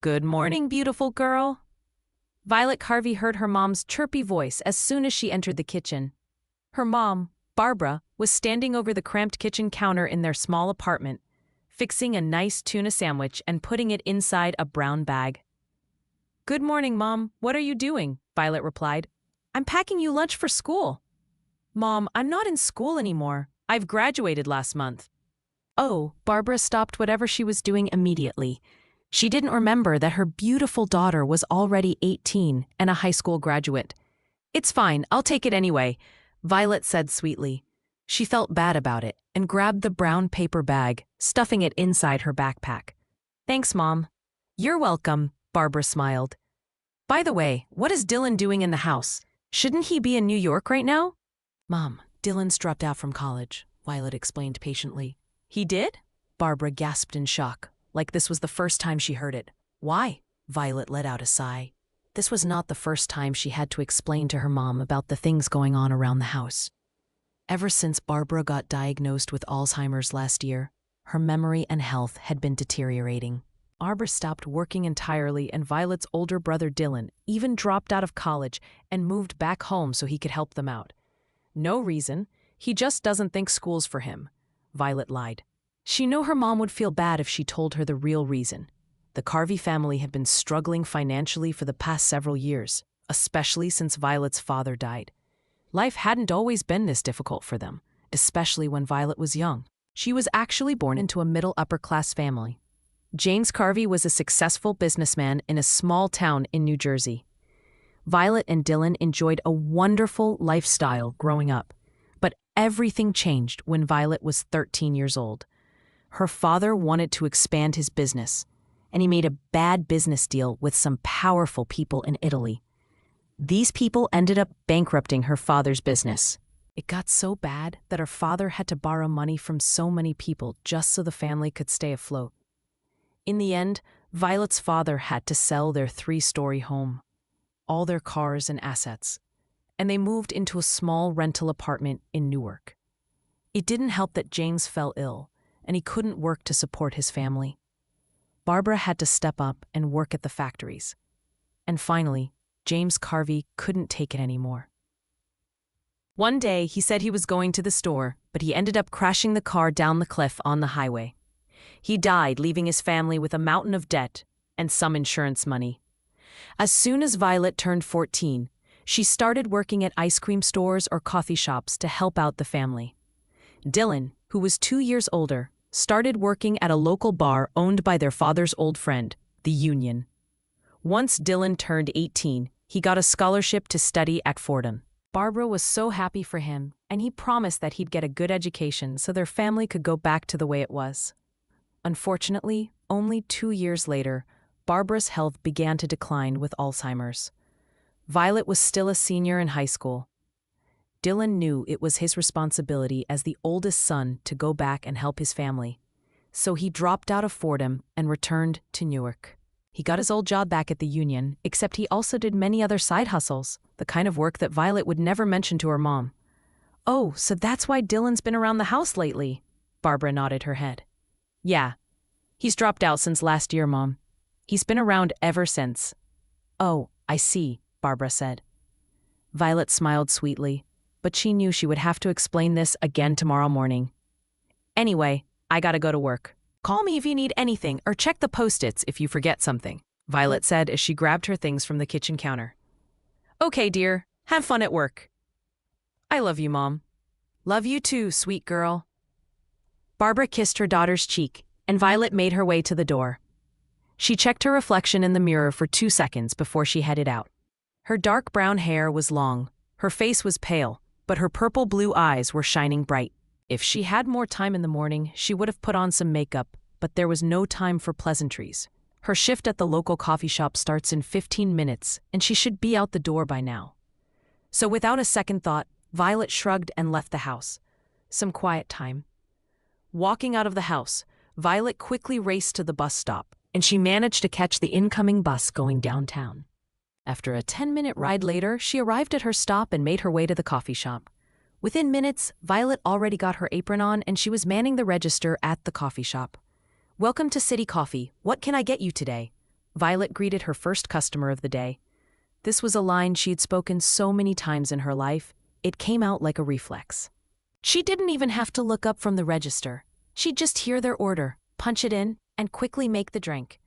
Good morning, beautiful girl. Violet Carvey heard her mom's chirpy voice as soon as she entered the kitchen. Her mom, Barbara, was standing over the cramped kitchen counter in their small apartment, fixing a nice tuna sandwich and putting it inside a brown bag. "Good morning, Mom. What are you doing?" Violet replied. "I'm packing you lunch for school." "Mom, I'm not in school anymore. I've graduated last month." Oh, Barbara stopped whatever she was doing immediately. She didn't remember that her beautiful daughter was already 18 and a high school graduate. "It's fine, I'll take it anyway," Violet said sweetly. She felt bad about it and grabbed the brown paper bag, stuffing it inside her backpack. "Thanks, Mom." "You're welcome," Barbara smiled. "By the way, what is Dylan doing in the house? Shouldn't he be in New York right now?" "Mom, Dylan's dropped out from college," Violet explained patiently. "He did?" Barbara gasped in shock, like this was the first time she heard it. "Why?" Violet let out a sigh. This was not the first time she had to explain to her mom about the things going on around the house. Ever since Barbara got diagnosed with Alzheimer's last year, her memory and health had been deteriorating. Barbara stopped working entirely, and Violet's older brother Dylan even dropped out of college and moved back home so he could help them out. "No reason. He just doesn't think school's for him," Violet lied. She knew her mom would feel bad if she told her the real reason. The Carvey family had been struggling financially for the past several years, especially since Violet's father died. Life hadn't always been this difficult for them, especially when Violet was young. She was actually born into a middle-upper-class family. James Carvey was a successful businessman in a small town in New Jersey. Violet and Dylan enjoyed a wonderful lifestyle growing up, but everything changed when Violet was 13 years old. Her father wanted to expand his business, and he made a bad business deal with some powerful people in Italy. These people ended up bankrupting her father's business. It got so bad that her father had to borrow money from so many people just so the family could stay afloat. In the end, Violet's father had to sell their 3-story home, all their cars and assets, and they moved into a small rental apartment in Newark. It didn't help that James fell ill, and he couldn't work to support his family. Barbara had to step up and work at the factories. And finally, James Carvey couldn't take it anymore. One day, he said he was going to the store, but he ended up crashing the car down the cliff on the highway. He died, leaving his family with a mountain of debt and some insurance money. As soon as Violet turned 14, she started working at ice cream stores or coffee shops to help out the family. Dylan, who was 2 years older, started working at a local bar owned by their father's old friend, the Union. Once Dylan turned 18, he got a scholarship to study at Fordham. Barbara was so happy for him, and he promised that he'd get a good education so their family could go back to the way it was. Unfortunately, only 2 years later, Barbara's health began to decline with Alzheimer's. Violet was still a senior in high school. Dylan knew it was his responsibility as the oldest son to go back and help his family, so he dropped out of Fordham and returned to Newark. He got his old job back at the Union, except he also did many other side hustles, the kind of work that Violet would never mention to her mom. "Oh, so that's why Dylan's been around the house lately," Barbara nodded her head. "Yeah. He's dropped out since last year, Mom. He's been around ever since." "Oh, I see," Barbara said. Violet smiled sweetly, but she knew she would have to explain this again tomorrow morning. "Anyway, I gotta go to work. Call me if you need anything or check the post-its if you forget something," Violet said as she grabbed her things from the kitchen counter. "Okay, dear. Have fun at work." "I love you, Mom." "Love you too, sweet girl." Barbara kissed her daughter's cheek, and Violet made her way to the door. She checked her reflection in the mirror for 2 seconds before she headed out. Her dark brown hair was long, her face was pale, but her purple-blue eyes were shining bright. If she had more time in the morning, she would have put on some makeup, but there was no time for pleasantries. Her shift at the local coffee shop starts in 15 minutes, and she should be out the door by now. So without a second thought, Violet shrugged and left the house. Some quiet time. Walking out of the house, Violet quickly raced to the bus stop, and she managed to catch the incoming bus going downtown. After a 10-minute ride later, she arrived at her stop and made her way to the coffee shop. Within minutes, Violet already got her apron on and she was manning the register at the coffee shop. "Welcome to City Coffee. What can I get you today?" Violet greeted her first customer of the day. This was a line she'd spoken so many times in her life, it came out like a reflex. She didn't even have to look up from the register. She'd just hear their order, punch it in, and quickly make the drink.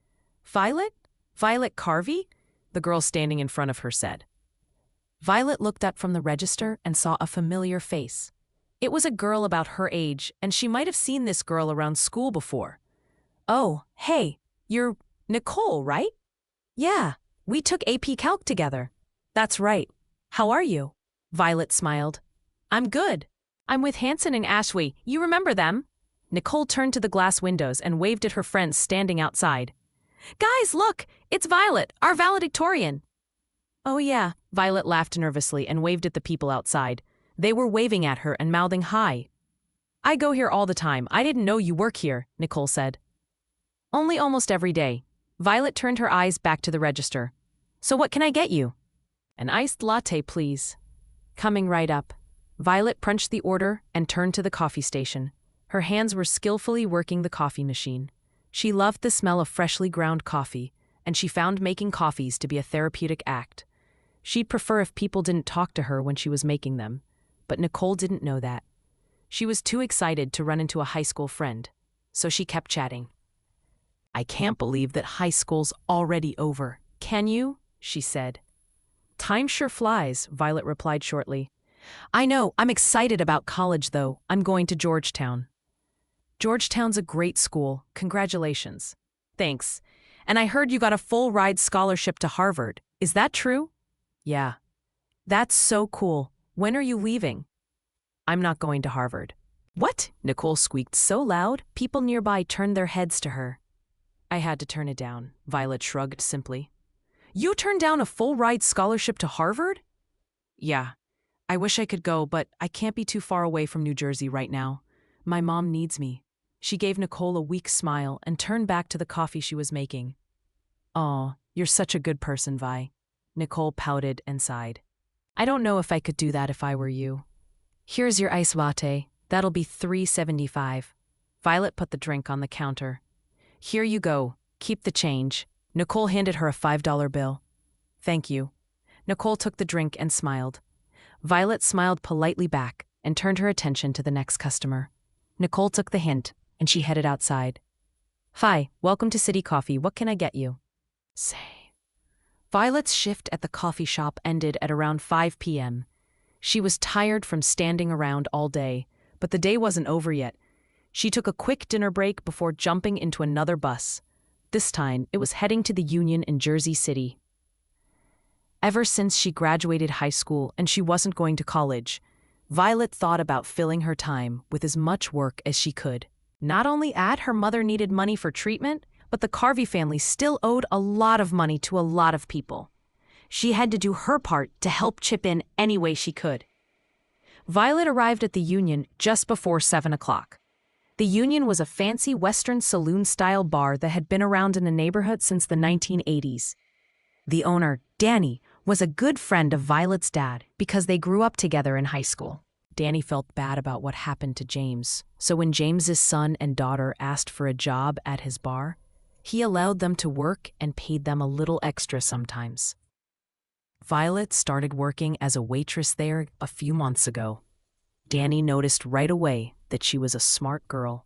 "Violet? Violet Carvey?" the girl standing in front of her said. Violet looked up from the register and saw a familiar face. It was a girl about her age, and she might have seen this girl around school before. "Oh, hey, you're Nicole, right?" "Yeah, we took AP Calc together." "That's right. How are you?" Violet smiled. "I'm good. I'm with Hanson and Ashley. You remember them?" Nicole turned to the glass windows and waved at her friends standing outside. "Guys, look! It's Violet, our valedictorian!" "Oh yeah," Violet laughed nervously and waved at the people outside. They were waving at her and mouthing hi. "I go here all the time. I didn't know you work here," Nicole said. "Only almost every day." Violet turned her eyes back to the register. "So what can I get you?" "An iced latte, please." Coming right up. Violet punched the order and turned to the coffee station. Her hands were skillfully working the coffee machine. She loved the smell of freshly ground coffee, and she found making coffees to be a therapeutic act. She'd prefer if people didn't talk to her when she was making them, but Nicole didn't know that. She was too excited to run into a high school friend, so she kept chatting. "I can't believe that high school's already over. Can you?" she said. "Time sure flies," Violet replied shortly. "I know, I'm excited about college though. I'm going to Georgetown." "Georgetown's a great school. Congratulations." "Thanks. And I heard you got a full ride scholarship to Harvard. Is that true?" "Yeah." "That's so cool. When are you leaving?" "I'm not going to Harvard." "What?" Nicole squeaked so loud, people nearby turned their heads to her. "I had to turn it down," Violet shrugged simply. "You turned down a full ride scholarship to Harvard?" "Yeah. I wish I could go, but I can't be too far away from New Jersey right now. My mom needs me." She gave Nicole a weak smile and turned back to the coffee she was making. "Aw, you're such a good person, Vi." Nicole pouted and sighed. "I don't know if I could do that if I were you." "Here's your iced latte. That'll be $3.75. Violet put the drink on the counter. "Here you go. Keep the change." Nicole handed her a $5 bill. "Thank you." Nicole took the drink and smiled. Violet smiled politely back and turned her attention to the next customer. Nicole took the hint, and she headed outside. "Hi, welcome to City Coffee. What can I get you?" "Say." Violet's shift at the coffee shop ended at around 5 p.m. She was tired from standing around all day, but the day wasn't over yet. She took a quick dinner break before jumping into another bus. This time, it was heading to the Union in Jersey City. Ever since she graduated high school and she wasn't going to college, Violet thought about filling her time with as much work as she could. Not only that, her mother needed money for treatment, but the Carvey family still owed a lot of money to a lot of people. She had to do her part to help chip in any way she could. Violet arrived at the Union just before 7 o'clock. The Union was a fancy Western saloon-style bar that had been around in the neighborhood since the 1980s. The owner, Danny, was a good friend of Violet's dad because they grew up together in high school. Danny felt bad about what happened to James, so when James's son and daughter asked for a job at his bar, he allowed them to work and paid them a little extra sometimes. Violet started working as a waitress there a few months ago. Danny noticed right away that she was a smart girl.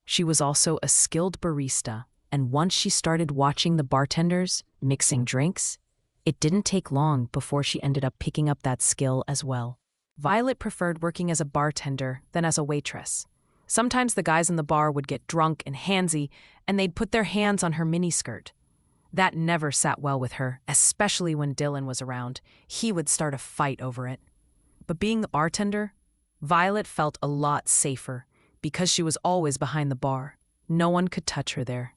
She was also a skilled barista, and once she started watching the bartenders mixing drinks, it didn't take long before she ended up picking up that skill as well. Violet preferred working as a bartender than as a waitress. Sometimes the guys in the bar would get drunk and handsy, and they'd put their hands on her miniskirt. That never sat well with her, especially when Dylan was around. He would start a fight over it. But being the bartender, Violet felt a lot safer because she was always behind the bar. No one could touch her there.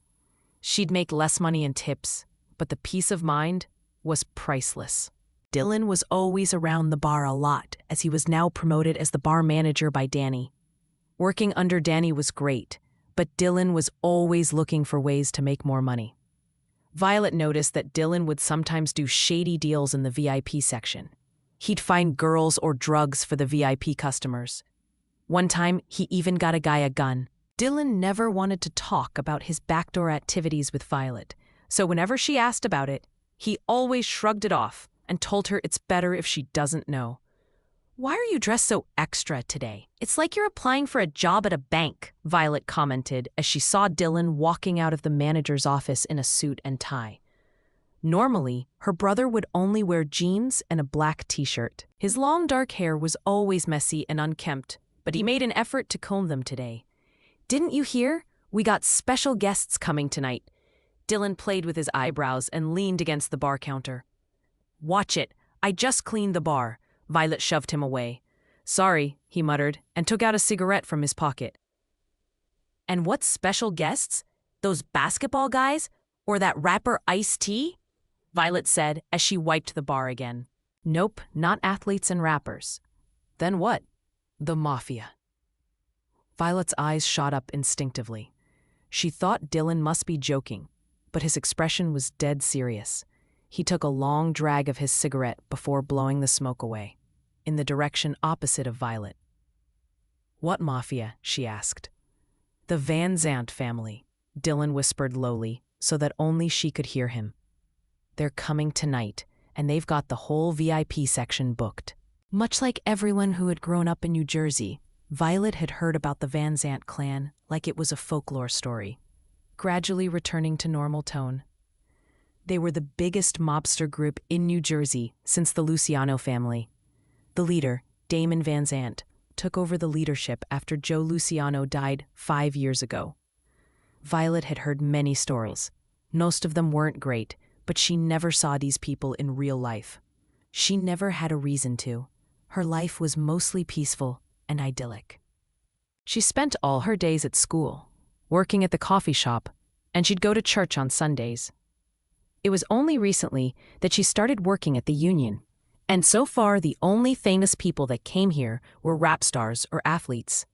She'd make less money in tips, but the peace of mind was priceless. Dylan was always around the bar a lot, as he was now promoted as the bar manager by Danny. Working under Danny was great, but Dylan was always looking for ways to make more money. Violet noticed that Dylan would sometimes do shady deals in the VIP section. He'd find girls or drugs for the VIP customers. One time, he even got a guy a gun. Dylan never wanted to talk about his backdoor activities with Violet, So whenever she asked about it, he always shrugged it off and told her it's better if she doesn't know. "Why are you dressed so extra today? It's like you're applying for a job at a bank," Violet commented as she saw Dylan walking out of the manager's office in a suit and tie. Normally, her brother would only wear jeans and a black t-shirt. His long dark hair was always messy and unkempt, but he made an effort to comb them today. "Didn't you hear? We got special guests coming tonight." Dylan played with his eyebrows and leaned against the bar counter. "Watch it. I just cleaned the bar." Violet shoved him away. "Sorry," he muttered, and took out a cigarette from his pocket. "And what special guests? Those basketball guys? Or that rapper Ice-T?" Violet said as she wiped the bar again. "Nope, not athletes and rappers." "Then what?" "The Mafia." Violet's eyes shot up instinctively. She thought Dylan must be joking, but his expression was dead serious. He took a long drag of his cigarette before blowing the smoke away, in the direction opposite of Violet. "What Mafia?" she asked. "The Van Zandt family," Dylan whispered lowly, so that only she could hear him. "They're coming tonight, and they've got the whole VIP section booked." Much like everyone who had grown up in New Jersey, Violet had heard about the Van Zandt clan like it was a folklore story, gradually returning to normal tone. They were the biggest mobster group in New Jersey since the Luciano family. The leader, Damon Van Zandt, took over the leadership after Joe Luciano died 5 years ago. Violet had heard many stories. Most of them weren't great, but she never saw these people in real life. She never had a reason to. Her life was mostly peaceful and idyllic. She spent all her days at school, working at the coffee shop, and she'd go to church on Sundays. It was only recently that she started working at the Union, and so far the only famous people that came here were rap stars or athletes.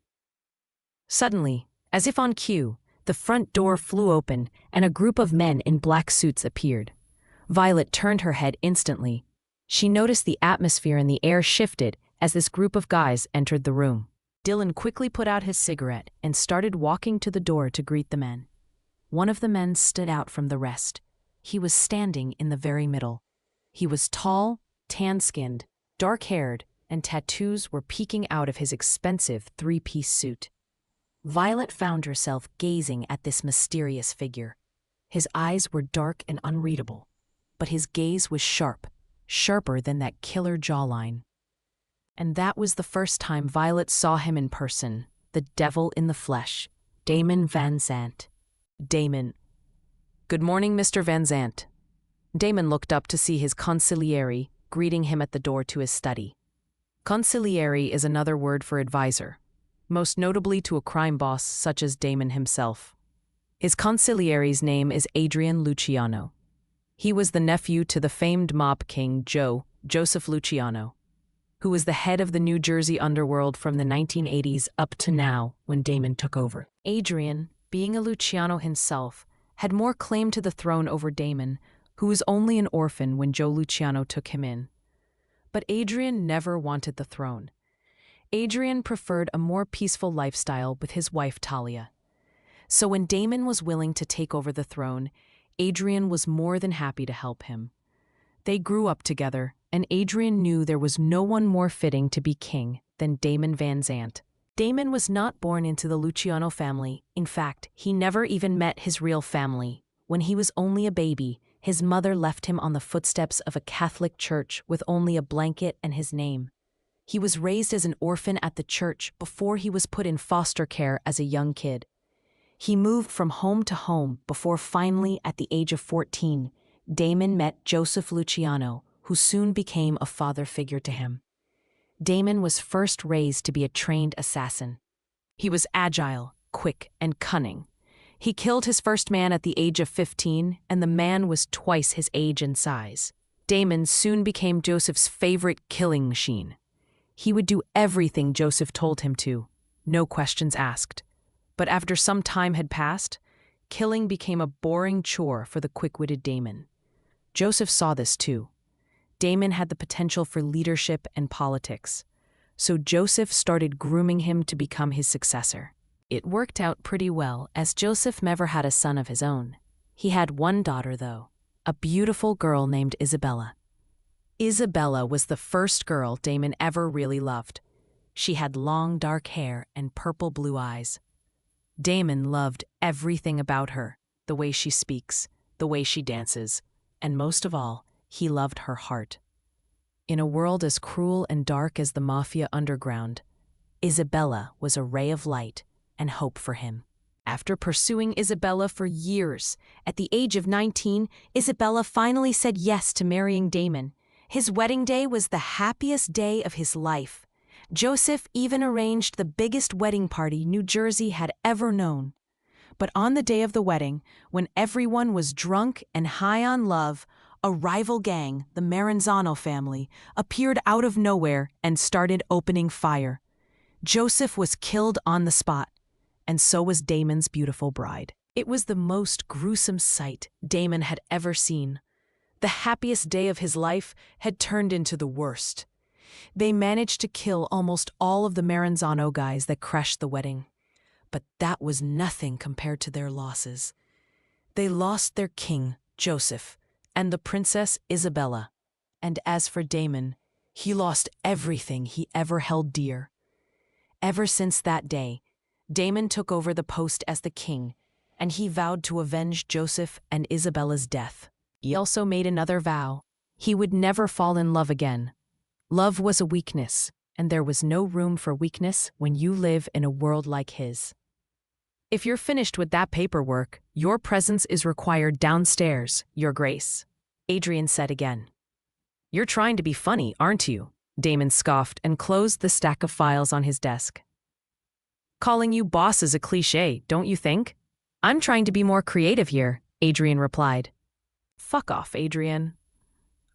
Suddenly, as if on cue, the front door flew open and a group of men in black suits appeared. Violet turned her head instantly. She noticed the atmosphere in the air shifted as this group of guys entered the room. Dylan quickly put out his cigarette and started walking to the door to greet the men. One of the men stood out from the rest. He was standing in the very middle. He was tall, tan-skinned, dark-haired, and tattoos were peeking out of his expensive 3-piece suit. Violet found herself gazing at this mysterious figure. His eyes were dark and unreadable, but his gaze was sharp, sharper than that killer jawline. And that was the first time Violet saw him in person, the devil in the flesh, Damon Van Zandt. "Damon." "Good morning, Mr. Van Zandt." Damon looked up to see his consigliere greeting him at the door to his study. Consigliere is another word for advisor, most notably to a crime boss such as Damon himself. His consigliere's name is Adrian Luciano. He was the nephew to the famed mob king Joseph Luciano, who was the head of the New Jersey underworld from the 1980s up to now when Damon took over. Adrian, being a Luciano himself, had more claim to the throne over Damon, who was only an orphan when Joe Luciano took him in. But Adrian never wanted the throne. Adrian preferred a more peaceful lifestyle with his wife Talia. So when Damon was willing to take over the throne, Adrian was more than happy to help him. They grew up together, and Adrian knew there was no one more fitting to be king than Damon Van Zandt. Damon was not born into the Luciano family. In fact, he never even met his real family. When he was only a baby, his mother left him on the footsteps of a Catholic church with only a blanket and his name. He was raised as an orphan at the church before he was put in foster care as a young kid. He moved from home to home before finally, at the age of 14, Damon met Joseph Luciano, who soon became a father figure to him. Damon was first raised to be a trained assassin. He was agile, quick, and cunning. He killed his first man at the age of 15, and the man was twice his age and size. Damon soon became Joseph's favorite killing machine. He would do everything Joseph told him to, no questions asked. But after some time had passed, killing became a boring chore for the quick-witted Damon. Joseph saw this too. Damon had the potential for leadership and politics, so Joseph started grooming him to become his successor. It worked out pretty well, as Joseph never had a son of his own. He had one daughter, though, a beautiful girl named Isabella. Isabella was the first girl Damon ever really loved. She had long dark hair and purple blue eyes. Damon loved everything about her, the way she speaks, the way she dances, and most of all, he loved her heart. In a world as cruel and dark as the Mafia underground, Isabella was a ray of light and hope for him. After pursuing Isabella for years, at the age of 19, Isabella finally said yes to marrying Damon. His wedding day was the happiest day of his life. Joseph even arranged the biggest wedding party New Jersey had ever known. But on the day of the wedding, when everyone was drunk and high on love, a rival gang, the Maranzano family, appeared out of nowhere and started opening fire. Joseph was killed on the spot, and so was Damon's beautiful bride. It was the most gruesome sight Damon had ever seen. The happiest day of his life had turned into the worst. They managed to kill almost all of the Maranzano guys that crashed the wedding. But that was nothing compared to their losses. They lost their king, Joseph, and the princess Isabella. And as for Damon, he lost everything he ever held dear. Ever since that day, Damon took over the post as the king, and he vowed to avenge Joseph and Isabella's death. He also made another vow. He would never fall in love again. Love was a weakness, and there was no room for weakness when you live in a world like his. If you're finished with that paperwork, your presence is required downstairs, Your Grace, Adrian said again. You're trying to be funny, aren't you? Damon scoffed and closed the stack of files on his desk. Calling you boss is a cliché, don't you think? I'm trying to be more creative here, Adrian replied. Fuck off, Adrian.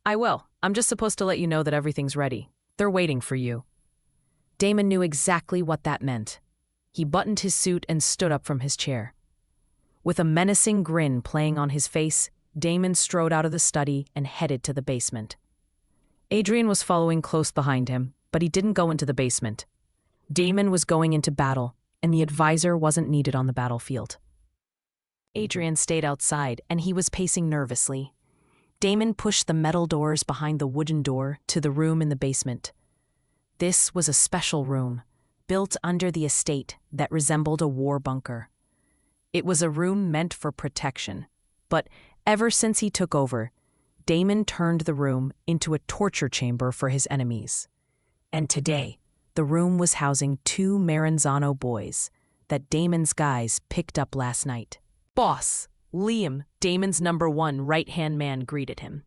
I will. I'm just supposed to let you know that everything's ready. They're waiting for you. Damon knew exactly what that meant. He buttoned his suit and stood up from his chair. With a menacing grin playing on his face, Damon strode out of the study and headed to the basement. Adrian was following close behind him, but he didn't go into the basement. Damon was going into battle, and the advisor wasn't needed on the battlefield. Adrian stayed outside, and he was pacing nervously. Damon pushed the metal doors behind the wooden door to the room in the basement. This was a special room, built under the estate that resembled a war bunker. It was a room meant for protection, but ever since he took over, Damon turned the room into a torture chamber for his enemies. And today, the room was housing 2 Maranzano boys that Damon's guys picked up last night. Boss, Liam, Damon's #1 right-hand man, greeted him.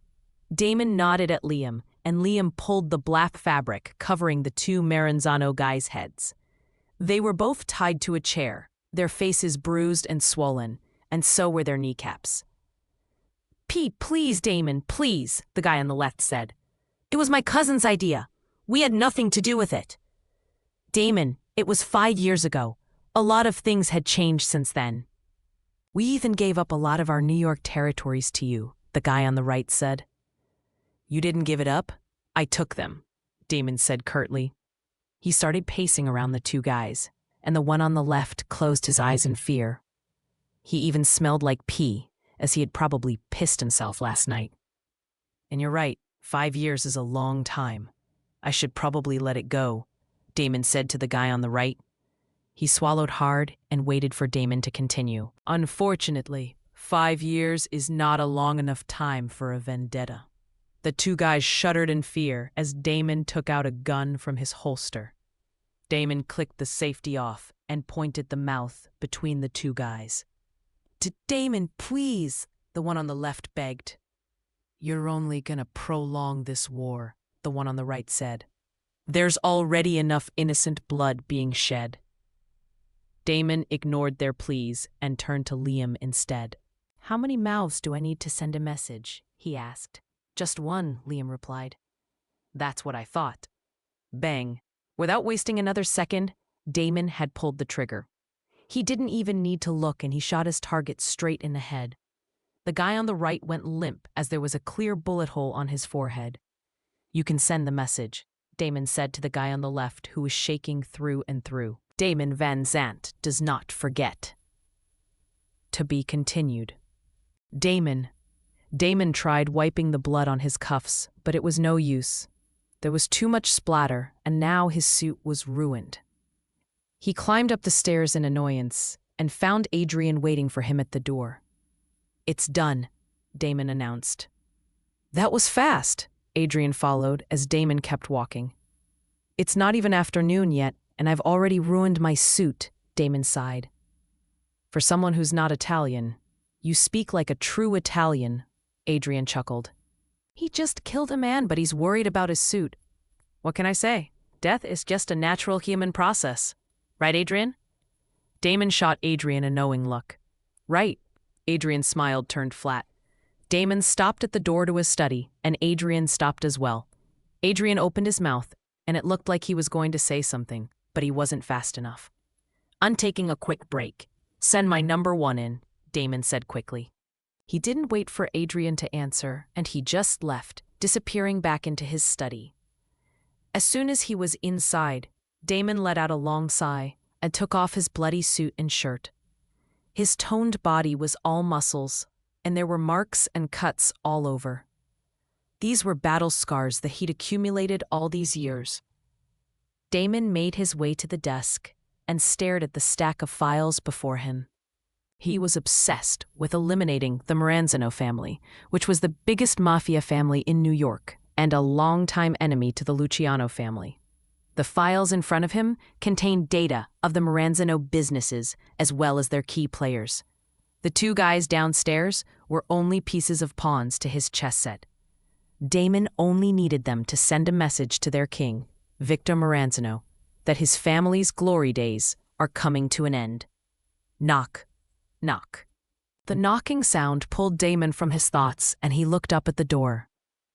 Damon nodded at Liam, and Liam pulled the black fabric covering the 2 Maranzano guys' heads. They were both tied to a chair, their faces bruised and swollen, and so were their kneecaps. Please, Damon, please, the guy on the left said. It was my cousin's idea. We had nothing to do with it. Damon, it was 5 years ago. A lot of things had changed since then. We even gave up a lot of our New York territories to you, the guy on the right said. You didn't give it up? I took them, Damon said curtly. He started pacing around the 2 guys, and the one on the left closed his eyes in fear. He even smelled like pee, as he had probably pissed himself last night. And you're right, 5 years is a long time. I should probably let it go, Damon said to the guy on the right. He swallowed hard and waited for Damon to continue. Unfortunately, 5 years is not a long enough time for a vendetta. The 2 guys shuddered in fear as Damon took out a gun from his holster. Damon clicked the safety off and pointed the mouth between the 2 guys. Damon, please, the one on the left begged. You're only gonna prolong this war, the one on the right said. There's already enough innocent blood being shed. Damon ignored their pleas and turned to Liam instead. How many mouths do I need to send a message? He asked. Just one, Liam replied. That's what I thought. Bang. Without wasting another second, Damon had pulled the trigger. He didn't even need to look, and he shot his target straight in the head. The guy on the right went limp as there was a clear bullet hole on his forehead. You can send the message, Damon said to the guy on the left who was shaking through and through. Damon Van Zandt does not forget. To be continued. Damon. Damon tried wiping the blood on his cuffs, but it was no use. There was too much splatter, and now his suit was ruined. He climbed up the stairs in annoyance and found Adrian waiting for him at the door. "It's done," Damon announced. "That was fast," Adrian followed as Damon kept walking. "It's not even afternoon yet, and I've already ruined my suit," Damon sighed. "For someone who's not Italian, you speak like a true Italian," Adrian chuckled. "He just killed a man, but he's worried about his suit. What can I say? Death is just a natural human process. Right, Adrian?" Damon shot Adrian a knowing look. "Right." Adrian smiled, turned flat. Damon stopped at the door to his study, and Adrian stopped as well. Adrian opened his mouth, and it looked like he was going to say something, but he wasn't fast enough. "I'm taking a quick break. Send my number 1 in," Damon said quickly. He didn't wait for Adrian to answer, and he just left, disappearing back into his study. As soon as he was inside, Damon let out a long sigh and took off his bloody suit and shirt. His toned body was all muscles, and there were marks and cuts all over. These were battle scars that he'd accumulated all these years. Damon made his way to the desk and stared at the stack of files before him. He was obsessed with eliminating the Maranzano family, which was the biggest mafia family in New York and a longtime enemy to the Luciano family. The files in front of him contained data of the Maranzano businesses as well as their key players. The 2 guys downstairs were only pieces of pawns to his chess set. Damon only needed them to send a message to their king, Victor Maranzano, that his family's glory days are coming to an end. Knock. Knock. The knocking sound pulled Damon from his thoughts, and he looked up at the door.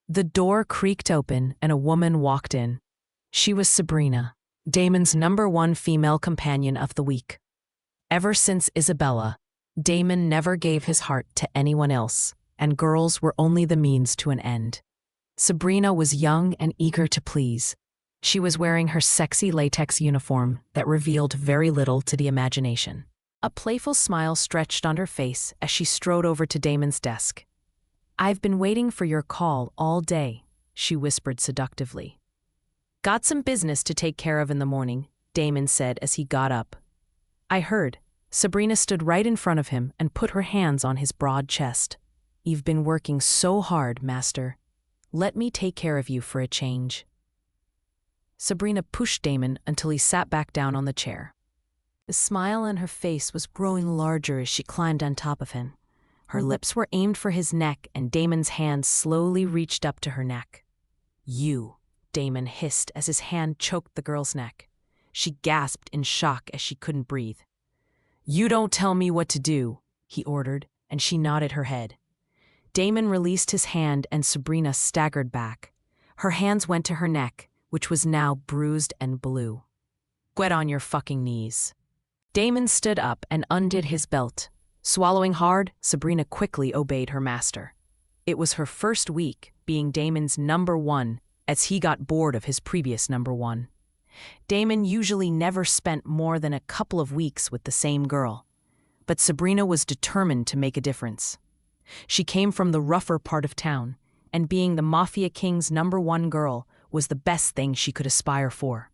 The door creaked open, and a woman walked in. She was Sabrina, Damon's number 1 female companion of the week. Ever since Isabella, Damon never gave his heart to anyone else, and girls were only the means to an end. Sabrina was young and eager to please. She was wearing her sexy latex uniform that revealed very little to the imagination. A playful smile stretched on her face as she strode over to Damon's desk. "I've been waiting for your call all day," she whispered seductively. "Got some business to take care of in the morning," Damon said as he got up. "I heard." Sabrina stood right in front of him and put her hands on his broad chest. "You've been working so hard, master. Let me take care of you for a change." Sabrina pushed Damon until he sat back down on the chair. The smile on her face was growing larger as she climbed on top of him. Her lips were aimed for his neck, and Damon's hand slowly reached up to her neck. "You," Damon hissed as his hand choked the girl's neck. She gasped in shock as she couldn't breathe. "You don't tell me what to do," he ordered, and she nodded her head. Damon released his hand and Sabrina staggered back. Her hands went to her neck, which was now bruised and blue. "Get on your fucking knees." Damon stood up and undid his belt. Swallowing hard, Sabrina quickly obeyed her master. It was her first week being Damon's number 1, as he got bored of his previous number 1. Damon usually never spent more than a couple of weeks with the same girl, but Sabrina was determined to make a difference. She came from the rougher part of town, and being the Mafia King's number 1 girl was the best thing she could aspire for.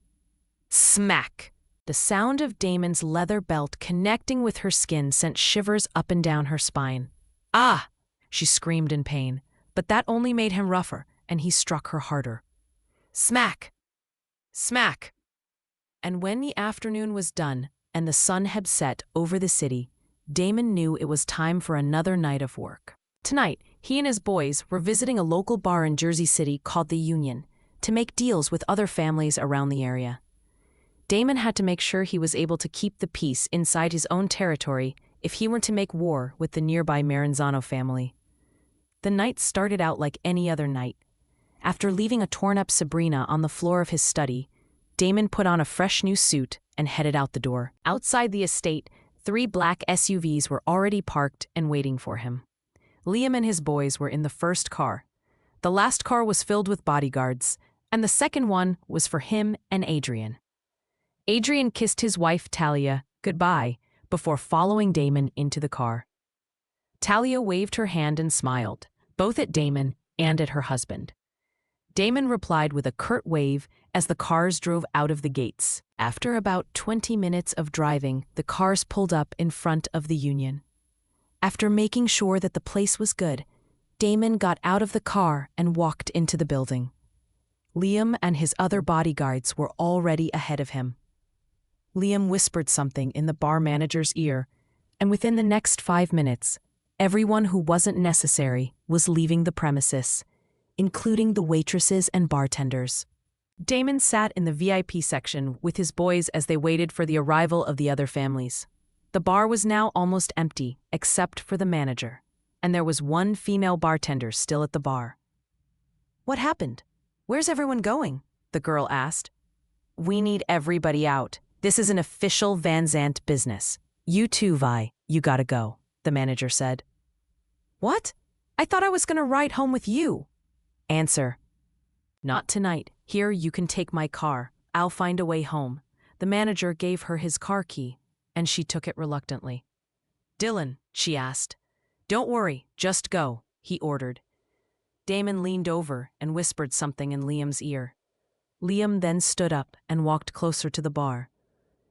Smack! The sound of Damon's leather belt connecting with her skin sent shivers up and down her spine. "Ah!" she screamed in pain, but that only made him rougher, and he struck her harder. Smack! Smack! And when the afternoon was done and the sun had set over the city, Damon knew it was time for another night of work. Tonight, he and his boys were visiting a local bar in Jersey City called the Union to make deals with other families around the area. Damon had to make sure he was able to keep the peace inside his own territory if he were to make war with the nearby Maranzano family. The night started out like any other night. After leaving a torn-up Sabrina on the floor of his study, Damon put on a fresh new suit and headed out the door. Outside the estate, 3 black SUVs were already parked and waiting for him. Liam and his boys were in the first car. The last car was filled with bodyguards, and the second one was for him and Adrian. Adrian kissed his wife, Talia, goodbye before following Damon into the car. Talia waved her hand and smiled, both at Damon and at her husband. Damon replied with a curt wave as the cars drove out of the gates. After about 20 minutes of driving, the cars pulled up in front of the Union. After making sure that the place was good, Damon got out of the car and walked into the building. Liam and his other bodyguards were already ahead of him. Liam whispered something in the bar manager's ear, and within the next 5 minutes, everyone who wasn't necessary was leaving the premises, including the waitresses and bartenders. Damon sat in the VIP section with his boys as they waited for the arrival of the other families. The bar was now almost empty, except for the manager, and there was one female bartender still at the bar. "What happened? Where's everyone going?" the girl asked. "We need everybody out. This is an official Van Zandt business. You too, Vi, you gotta go," the manager said. "What? I thought I was gonna ride home with you." Answer: "Not tonight. Here, you can take my car. I'll find a way home." The manager gave her his car key, and she took it reluctantly. "Dylan," she asked. "Don't worry, just go," he ordered. Damon leaned over and whispered something in Liam's ear. Liam then stood up and walked closer to the bar.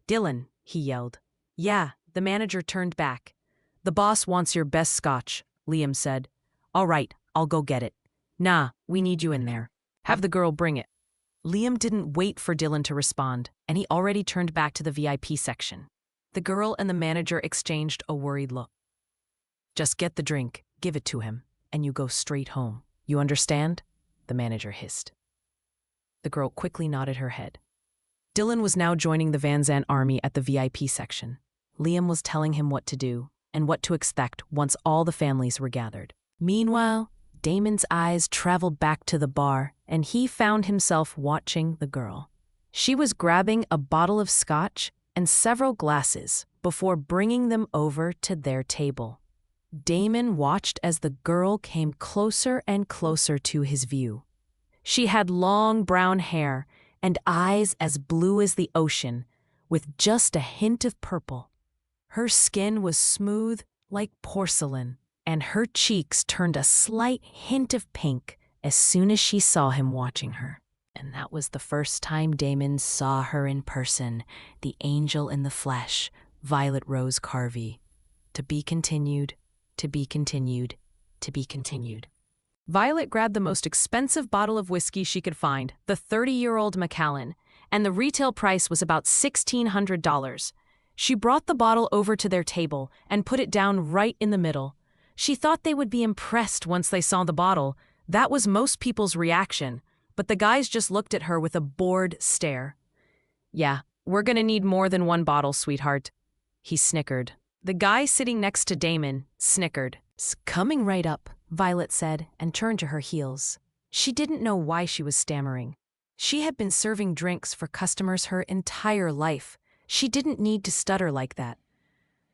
"Dylan," he yelled. "Yeah," the manager turned back. "The boss wants your best scotch," Liam said. "All right, I'll go get it." "Nah, we need you in there. Have the girl bring it." Liam didn't wait for Dylan to respond, and he already turned back to the VIP section. The girl and the manager exchanged a worried look. "Just get the drink, give it to him, and you go straight home. You understand?" the manager hissed. The girl quickly nodded her head. Dylan was now joining the Van Zandt army at the VIP section. Liam was telling him what to do and what to expect once all the families were gathered. Meanwhile, Damon's eyes traveled back to the bar, and he found himself watching the girl. She was grabbing a bottle of scotch and several glasses before bringing them over to their table. Damon watched as the girl came closer and closer to his view. She had long brown hair and eyes as blue as the ocean, with just a hint of purple. Her skin was smooth like porcelain, and her cheeks turned a slight hint of pink as soon as she saw him watching her. And that was the first time Damon saw her in person, the angel in the flesh, Violet Rose Carvey. To be continued, to be continued, to be continued. Violet grabbed the most expensive bottle of whiskey she could find, the 30-year-old Macallan, and the retail price was about $1,600. She brought the bottle over to their table and put it down right in the middle. She thought they would be impressed once they saw the bottle. That was most people's reaction, but the guys just looked at her with a bored stare. "Yeah, we're gonna need more than one bottle, sweetheart," he snickered. The guy sitting next to Damon snickered. "It's coming right up," Violet said, and turned to her heels. She didn't know why she was stammering. She had been serving drinks for customers her entire life. She didn't need to stutter like that.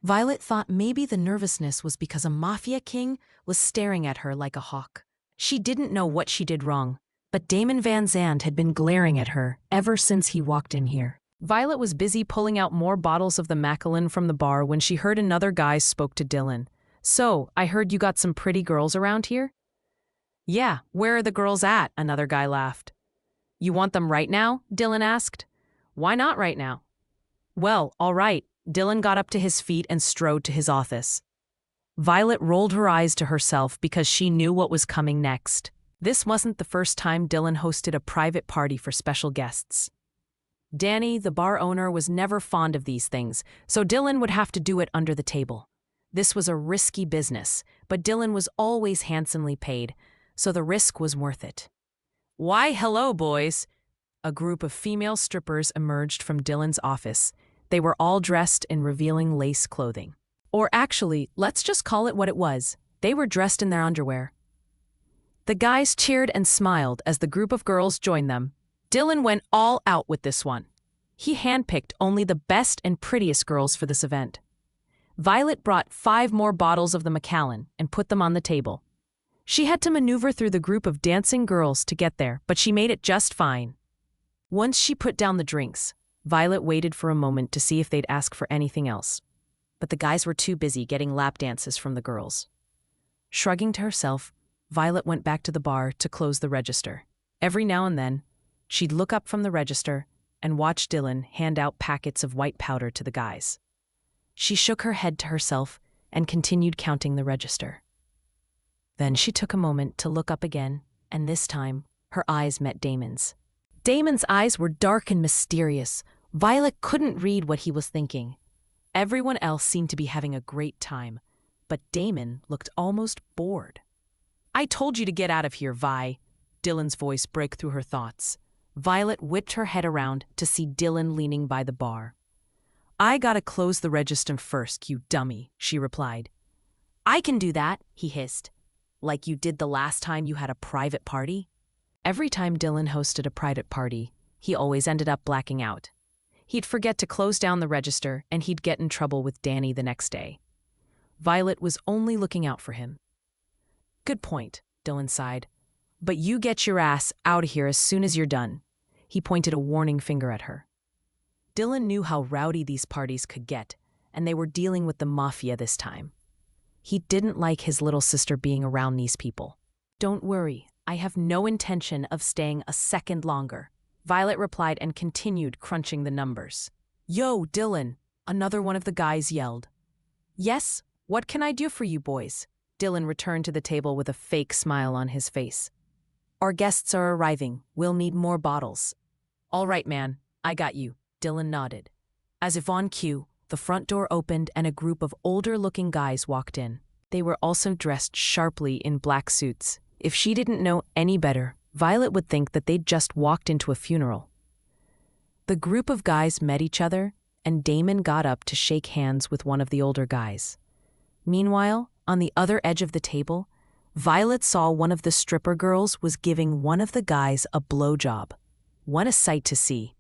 Violet thought maybe the nervousness was because a Mafia king was staring at her like a hawk. She didn't know what she did wrong, but Damon Van Zandt had been glaring at her ever since he walked in here. Violet was busy pulling out more bottles of the Macallan from the bar when she heard another guy spoke to Dylan. "So, I heard you got some pretty girls around here?" "Yeah, where are the girls at?" another guy laughed. "You want them right now?" Dylan asked. "Why not right now?" "Well, all right." Dylan got up to his feet and strode to his office. Violet rolled her eyes to herself because she knew what was coming next. This wasn't the first time Dylan hosted a private party for special guests. Danny, the bar owner, was never fond of these things, so Dylan would have to do it under the table. This was a risky business, but Dylan was always handsomely paid, so the risk was worth it. "Why, hello, boys." A group of female strippers emerged from Dylan's office. They were all dressed in revealing lace clothing. Or actually, let's just call it what it was. They were dressed in their underwear. The guys cheered and smiled as the group of girls joined them. Dylan went all out with this one. He handpicked only the best and prettiest girls for this event. Violet brought 5 more bottles of the Macallan and put them on the table. She had to maneuver through the group of dancing girls to get there, but she made it just fine. Once she put down the drinks, Violet waited for a moment to see if they'd ask for anything else. But the guys were too busy getting lap dances from the girls. Shrugging to herself, Violet went back to the bar to close the register. Every now and then, she'd look up from the register and watch Dylan hand out packets of white powder to the guys. She shook her head to herself and continued counting the register. Then she took a moment to look up again, and this time, her eyes met Damon's. Damon's eyes were dark and mysterious. Violet couldn't read what he was thinking. Everyone else seemed to be having a great time, but Damon looked almost bored. "I told you to get out of here, Vi." Dylan's voice broke through her thoughts. Violet whipped her head around to see Dylan leaning by the bar. "I gotta close the register first, you dummy," she replied. "I can do that," he hissed. "Like you did the last time you had a private party?" Every time Dylan hosted a private party, he always ended up blacking out. He'd forget to close down the register, and he'd get in trouble with Danny the next day. Violet was only looking out for him. "Good point," Dylan sighed. "But you get your ass out of here as soon as you're done." He pointed a warning finger at her. Dylan knew how rowdy these parties could get, and they were dealing with the Mafia this time. He didn't like his little sister being around these people. "Don't worry, I have no intention of staying a second longer," Violet replied and continued crunching the numbers. "Yo, Dylan," another one of the guys yelled. "Yes, what can I do for you boys?" Dylan returned to the table with a fake smile on his face. "Our guests are arriving. We'll need more bottles." "All right, man, I got you," Dylan nodded. As if on cue, the front door opened and a group of older-looking guys walked in. They were also dressed sharply in black suits. If she didn't know any better, Violet would think that they'd just walked into a funeral. The group of guys met each other, and Damon got up to shake hands with one of the older guys. Meanwhile, on the other edge of the table, Violet saw one of the stripper girls was giving one of the guys a blowjob. What a sight to see.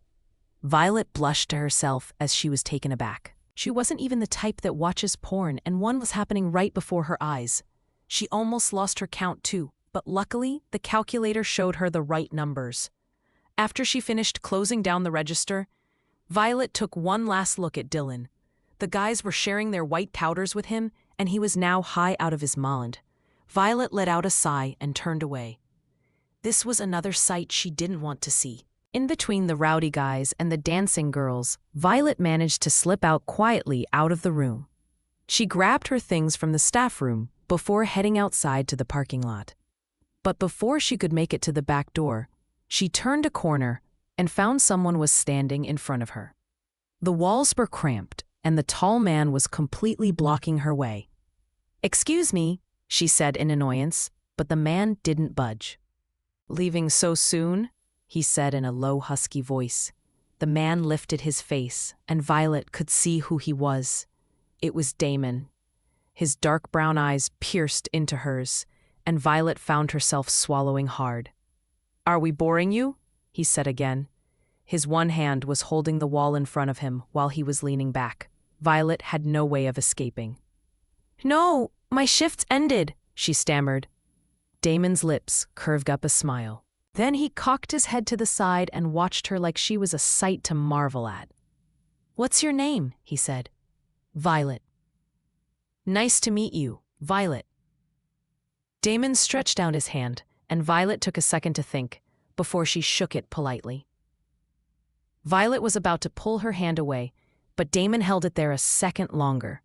Violet blushed to herself as she was taken aback. She wasn't even the type that watches porn, and one was happening right before her eyes. She almost lost her count too, but luckily, the calculator showed her the right numbers. After she finished closing down the register, Violet took one last look at Dylan. The guys were sharing their white powders with him, and he was now high out of his mind. Violet let out a sigh and turned away. This was another sight she didn't want to see. In between the rowdy guys and the dancing girls, Violet managed to slip out quietly out of the room. She grabbed her things from the staff room before heading outside to the parking lot. But before she could make it to the back door, she turned a corner and found someone was standing in front of her. The walls were cramped, and the tall man was completely blocking her way. "Excuse me," she said in annoyance, but the man didn't budge. "Leaving so soon?" he said in a low, husky voice. The man lifted his face, and Violet could see who he was. It was Damon. His dark brown eyes pierced into hers, and Violet found herself swallowing hard. "Are we boring you?" he said again. His one hand was holding the wall in front of him while he was leaning back. Violet had no way of escaping. "No, my shift's ended," she stammered. Damon's lips curved up a smile. Then he cocked his head to the side and watched her like she was a sight to marvel at. "What's your name?" he said. "Violet." "Nice to meet you, Violet." Damon stretched out his hand, and Violet took a second to think, before she shook it politely. Violet was about to pull her hand away, but Damon held it there a second longer.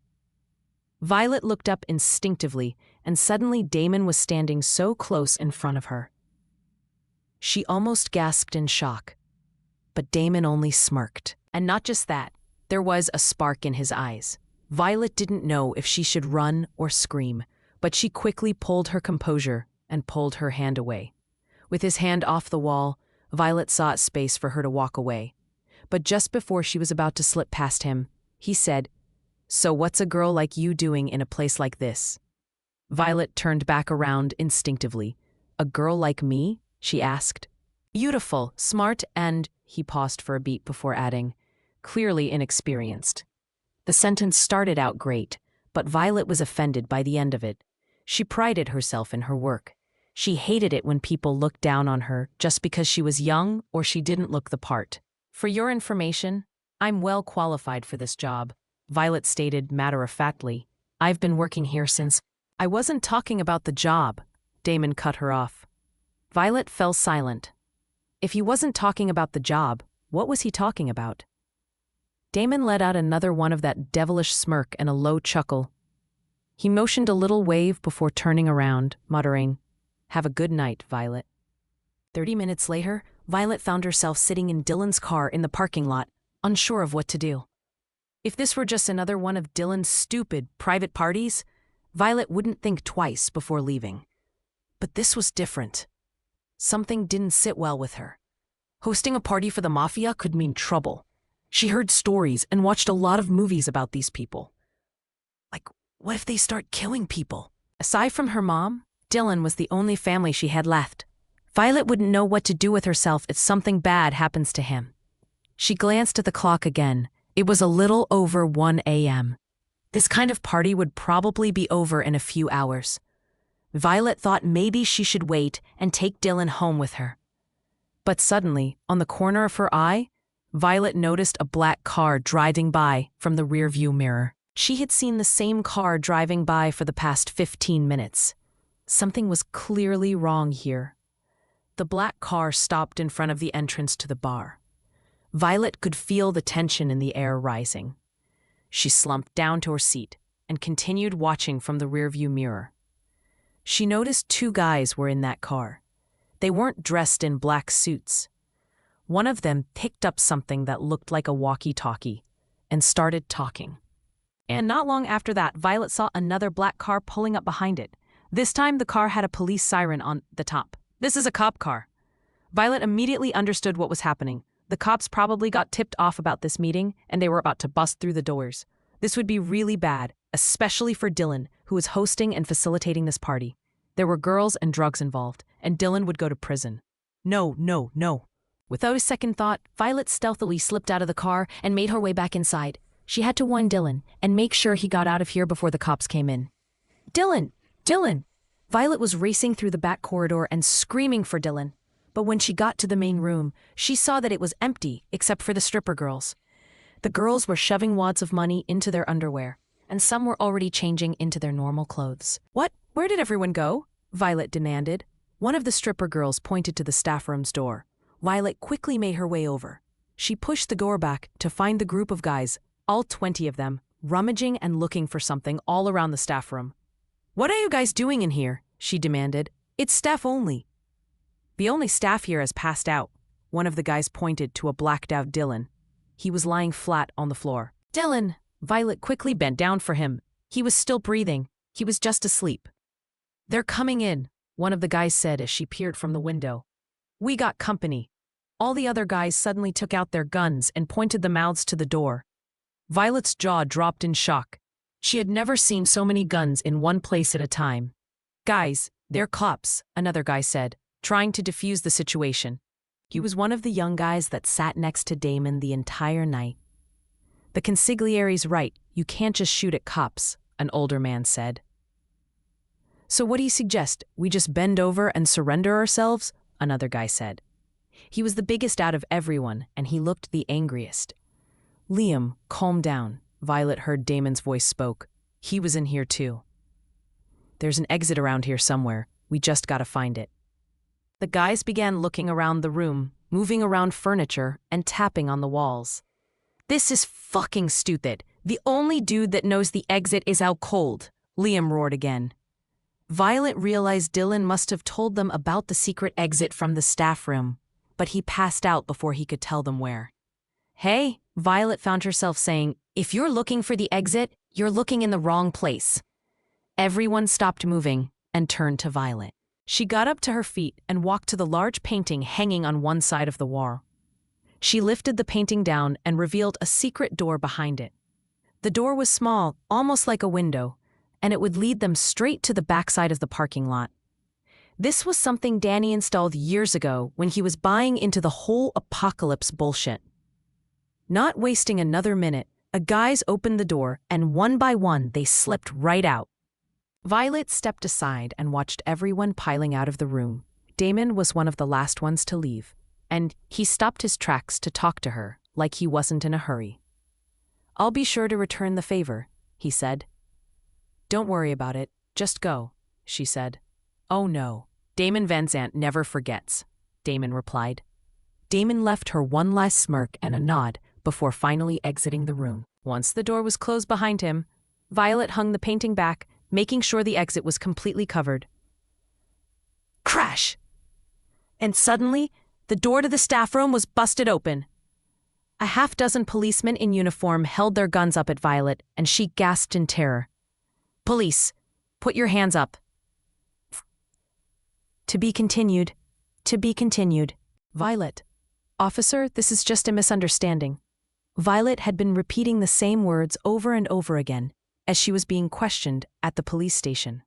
Violet looked up instinctively, and suddenly Damon was standing so close in front of her. She almost gasped in shock, but Damon only smirked. And not just that, there was a spark in his eyes. Violet didn't know if she should run or scream, but she quickly pulled her composure and pulled her hand away. With his hand off the wall, Violet sought space for her to walk away. But just before she was about to slip past him, he said, "So what's a girl like you doing in a place like this?" Violet turned back around instinctively. "A girl like me?" she asked. "Beautiful, smart, and," he paused for a beat before adding, "clearly inexperienced." The sentence started out great, but Violet was offended by the end of it. She prided herself in her work. She hated it when people looked down on her just because she was young or she didn't look the part. "For your information, I'm well qualified for this job," Violet stated matter-of-factly. "I've been working here since I wasn't talking about the job, Damon cut her off. Violet fell silent. If he wasn't talking about the job, what was he talking about? Damon let out another one of that devilish smirk and a low chuckle. He motioned a little wave before turning around, muttering, "Have a good night, Violet." 30 minutes later, Violet found herself sitting in Dylan's car in the parking lot, unsure of what to do. If this were just another one of Dylan's stupid private parties, Violet wouldn't think twice before leaving. But this was different. Something didn't sit well with her. Hosting a party for the Mafia could mean trouble. She heard stories and watched a lot of movies about these people. Like, what if they start killing people? Aside from her mom, Dylan was the only family she had left. Violet wouldn't know what to do with herself if something bad happens to him. She glanced at the clock again. It was a little over 1 a.m. This kind of party would probably be over in a few hours. Violet thought maybe she should wait and take Dylan home with her. But suddenly, on the corner of her eye, Violet noticed a black car driving by from the rearview mirror. She had seen the same car driving by for the past 15 minutes. Something was clearly wrong here. The black car stopped in front of the entrance to the bar. Violet could feel the tension in the air rising. She slumped down to her seat and continued watching from the rearview mirror. She noticed 2 guys were in that car. They weren't dressed in black suits. One of them picked up something that looked like a walkie-talkie and started talking. And not long after that, Violet saw another black car pulling up behind it. This time, the car had a police siren on the top. "This is a cop car." Violet immediately understood what was happening. The cops probably got tipped off about this meeting, and they were about to bust through the doors. This would be really bad, especially for Dylan, who was hosting and facilitating this party. There were girls and drugs involved, and Dylan would go to prison. No, no, no. Without a second thought, Violet stealthily slipped out of the car and made her way back inside. She had to warn Dylan and make sure he got out of here before the cops came in. "Dylan! Dylan!" Violet was racing through the back corridor and screaming for Dylan. But when she got to the main room, she saw that it was empty except for the stripper girls. The girls were shoving wads of money into their underwear, and some were already changing into their normal clothes. "What? Where did everyone go?" Violet demanded. One of the stripper girls pointed to the staff room's door. Violet quickly made her way over. She pushed the door back to find the group of guys, all 20 of them, rummaging and looking for something all around the staff room. "What are you guys doing in here?" she demanded. "It's staff only." "The only staff here has passed out." One of the guys pointed to a blacked-out Dylan. He was lying flat on the floor. "Dylan!" Violet quickly bent down for him. He was still breathing. He was just asleep. "They're coming in," one of the guys said as she peered from the window. "We got company." All the other guys suddenly took out their guns and pointed the mouths to the door. Violet's jaw dropped in shock. She had never seen so many guns in one place at a time. "Guys, they're cops," another guy said, trying to defuse the situation. He was one of the young guys that sat next to Damon the entire night. "The consigliary's right, you can't just shoot at cops," an older man said. "So what do you suggest? We just bend over and surrender ourselves?" another guy said. He was the biggest out of everyone, and he looked the angriest. "Liam, calm down," Violet heard Damon's voice spoke. He was in here too. "There's an exit around here somewhere. We just gotta find it." The guys began looking around the room, moving around furniture, and tapping on the walls. "This is fucking stupid. The only dude that knows the exit is out cold," Liam roared again. Violet realized Dylan must have told them about the secret exit from the staff room, but he passed out before he could tell them where. "Hey," Violet found herself saying, "if you're looking for the exit, you're looking in the wrong place." Everyone stopped moving and turned to Violet. She got up to her feet and walked to the large painting hanging on one side of the wall. She lifted the painting down and revealed a secret door behind it. The door was small, almost like a window, and it would lead them straight to the backside of the parking lot. This was something Danny installed years ago when he was buying into the whole apocalypse bullshit. Not wasting another minute, a guys opened the door, and one by one they slipped right out. Violet stepped aside and watched everyone piling out of the room. Damon was one of the last ones to leave, and he stopped his tracks to talk to her, like he wasn't in a hurry. "I'll be sure to return the favor," he said. "Don't worry about it. Just go, she said. Oh no, Damon Van Zandt never forgets, Damon replied. Damon left her one last smirk and a nod before finally exiting the room. Once the door was closed behind him, Violet hung the painting back, making sure the exit was completely covered. Crash! And suddenly, the door to the staff room was busted open. A half-dozen policemen in uniform held their guns up at Violet, and she gasped in terror. Police, put your hands up. To be continued. To be continued. Violet. Officer, this is just a misunderstanding. Violet had been repeating the same words over and over again as she was being questioned at the police station.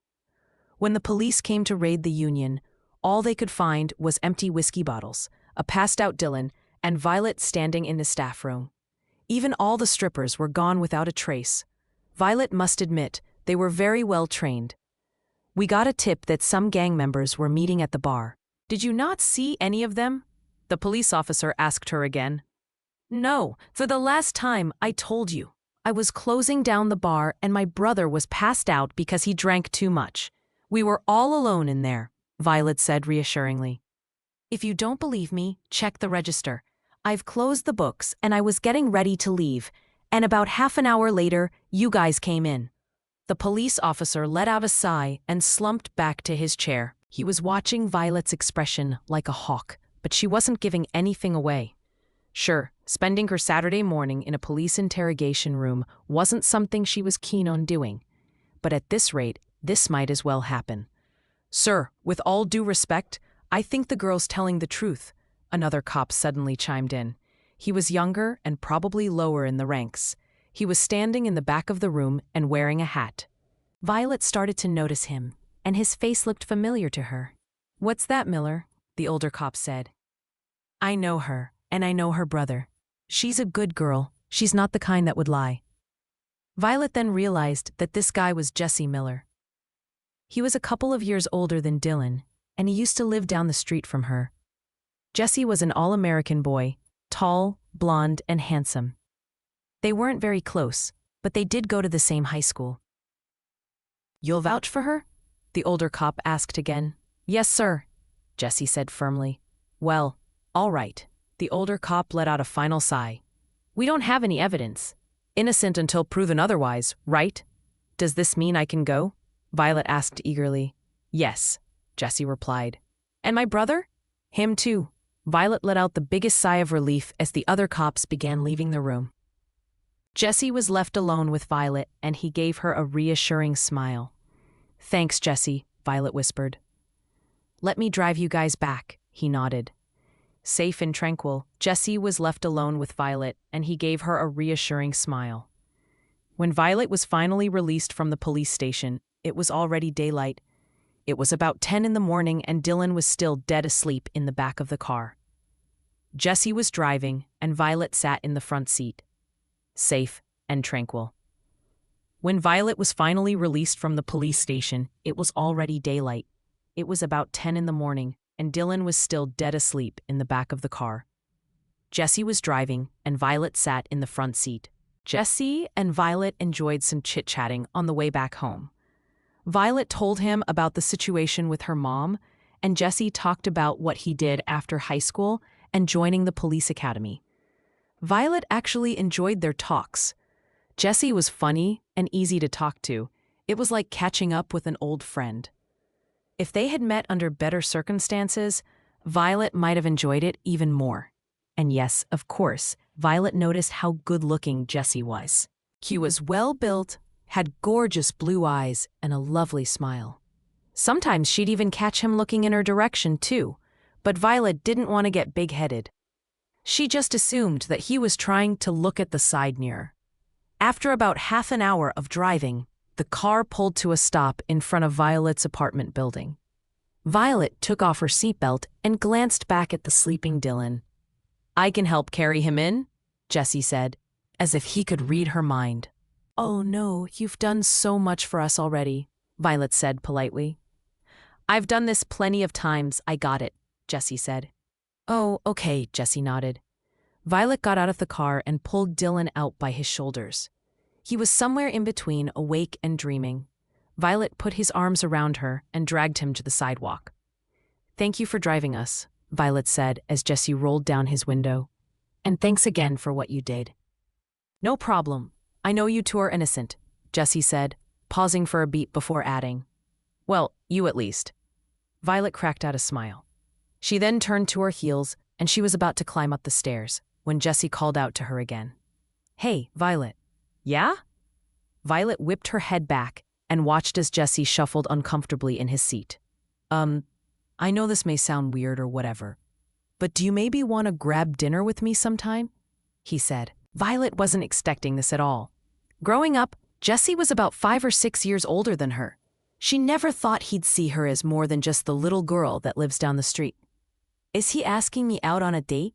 When the police came to raid the Union, all they could find was empty whiskey bottles, a passed-out Dylan, and Violet standing in the staff room. Even all the strippers were gone without a trace. Violet must admit they were very well trained. We got a tip that some gang members were meeting at the bar. Did you not see any of them? The police officer asked her again. No, for the last time I told you. I was closing down the bar and my brother was passed out because he drank too much. We were all alone in there, Violet said reassuringly. If you don't believe me, check the register. I've closed the books and I was getting ready to leave, and about half an hour later, you guys came in. The police officer let out a sigh and slumped back to his chair. He was watching Violet's expression like a hawk, but she wasn't giving anything away. Sure, spending her Saturday morning in a police interrogation room wasn't something she was keen on doing. But at this rate, this might as well happen. Sir, with all due respect, I think the girl's telling the truth, another cop suddenly chimed in. He was younger and probably lower in the ranks. He was standing in the back of the room and wearing a hat. Violet started to notice him, and his face looked familiar to her. What's that, Miller? The older cop said. I know her, and I know her brother. She's a good girl. She's not the kind that would lie. Violet then realized that this guy was Jesse Miller. He was a couple of years older than Dylan, and he used to live down the street from her. Jesse was an all-American boy, tall, blonde, and handsome. They weren't very close, but they did go to the same high school. You'll vouch for her? The older cop asked again. Yes, sir, Jesse said firmly. Well, all right. The older cop let out a final sigh. We don't have any evidence. Innocent until proven otherwise, right? Does this mean I can go? Violet asked eagerly. Yes, Jesse replied. And my brother? Him too. Violet let out the biggest sigh of relief as the other cops began leaving the room. Jesse was left alone with Violet, and he gave her a reassuring smile. Thanks, Jesse, Violet whispered. Let me drive you guys back, he nodded. Safe and tranquil, Jesse was left alone with Violet, and he gave her a reassuring smile. When Violet was finally released from the police station, it was already daylight. It was about 10 in the morning, and Dylan was still dead asleep in the back of the car. Jesse was driving, and Violet sat in the front seat. Safe and tranquil. When Violet was finally released from the police station, it was already daylight. It was about 10 in the morning, and Dylan was still dead asleep in the back of the car. Jesse was driving, and Violet sat in the front seat. Jesse and Violet enjoyed some chit-chatting on the way back home. Violet told him about the situation with her mom, and Jesse talked about what he did after high school and joining the police academy. Violet actually enjoyed their talks. Jesse was funny and easy to talk to. It was like catching up with an old friend. If they had met under better circumstances, Violet might have enjoyed it even more. And yes, of course, Violet noticed how good-looking Jesse was. He was well-built, had gorgeous blue eyes, and a lovely smile. Sometimes she'd even catch him looking in her direction, too, but Violet didn't want to get big-headed. She just assumed that he was trying to look at the side mirror. After about half an hour of driving, the car pulled to a stop in front of Violet's apartment building. Violet took off her seatbelt and glanced back at the sleeping Dylan. I can help carry him in, Jesse said, as if he could read her mind. Oh no, you've done so much for us already, Violet said politely. I've done this plenty of times, I got it, Jesse said. Oh, okay, Jesse nodded. Violet got out of the car and pulled Dylan out by his shoulders. He was somewhere in between awake and dreaming. Violet put his arms around her and dragged him to the sidewalk. "Thank you for driving us," Violet said as Jesse rolled down his window. "And thanks again for what you did." "No problem. I know you two are innocent," Jesse said, pausing for a beat before adding, "Well, you at least." Violet cracked out a smile. She then turned to her heels, and she was about to climb up the stairs when Jesse called out to her again. "Hey, Violet." "Yeah?" Violet whipped her head back and watched as Jesse shuffled uncomfortably in his seat. I know this may sound weird or whatever, but do you maybe want to grab dinner with me sometime?" he said. Violet wasn't expecting this at all. Growing up, Jesse was about 5 or 6 years older than her. She never thought he'd see her as more than just the little girl that lives down the street. Is he asking me out on a date?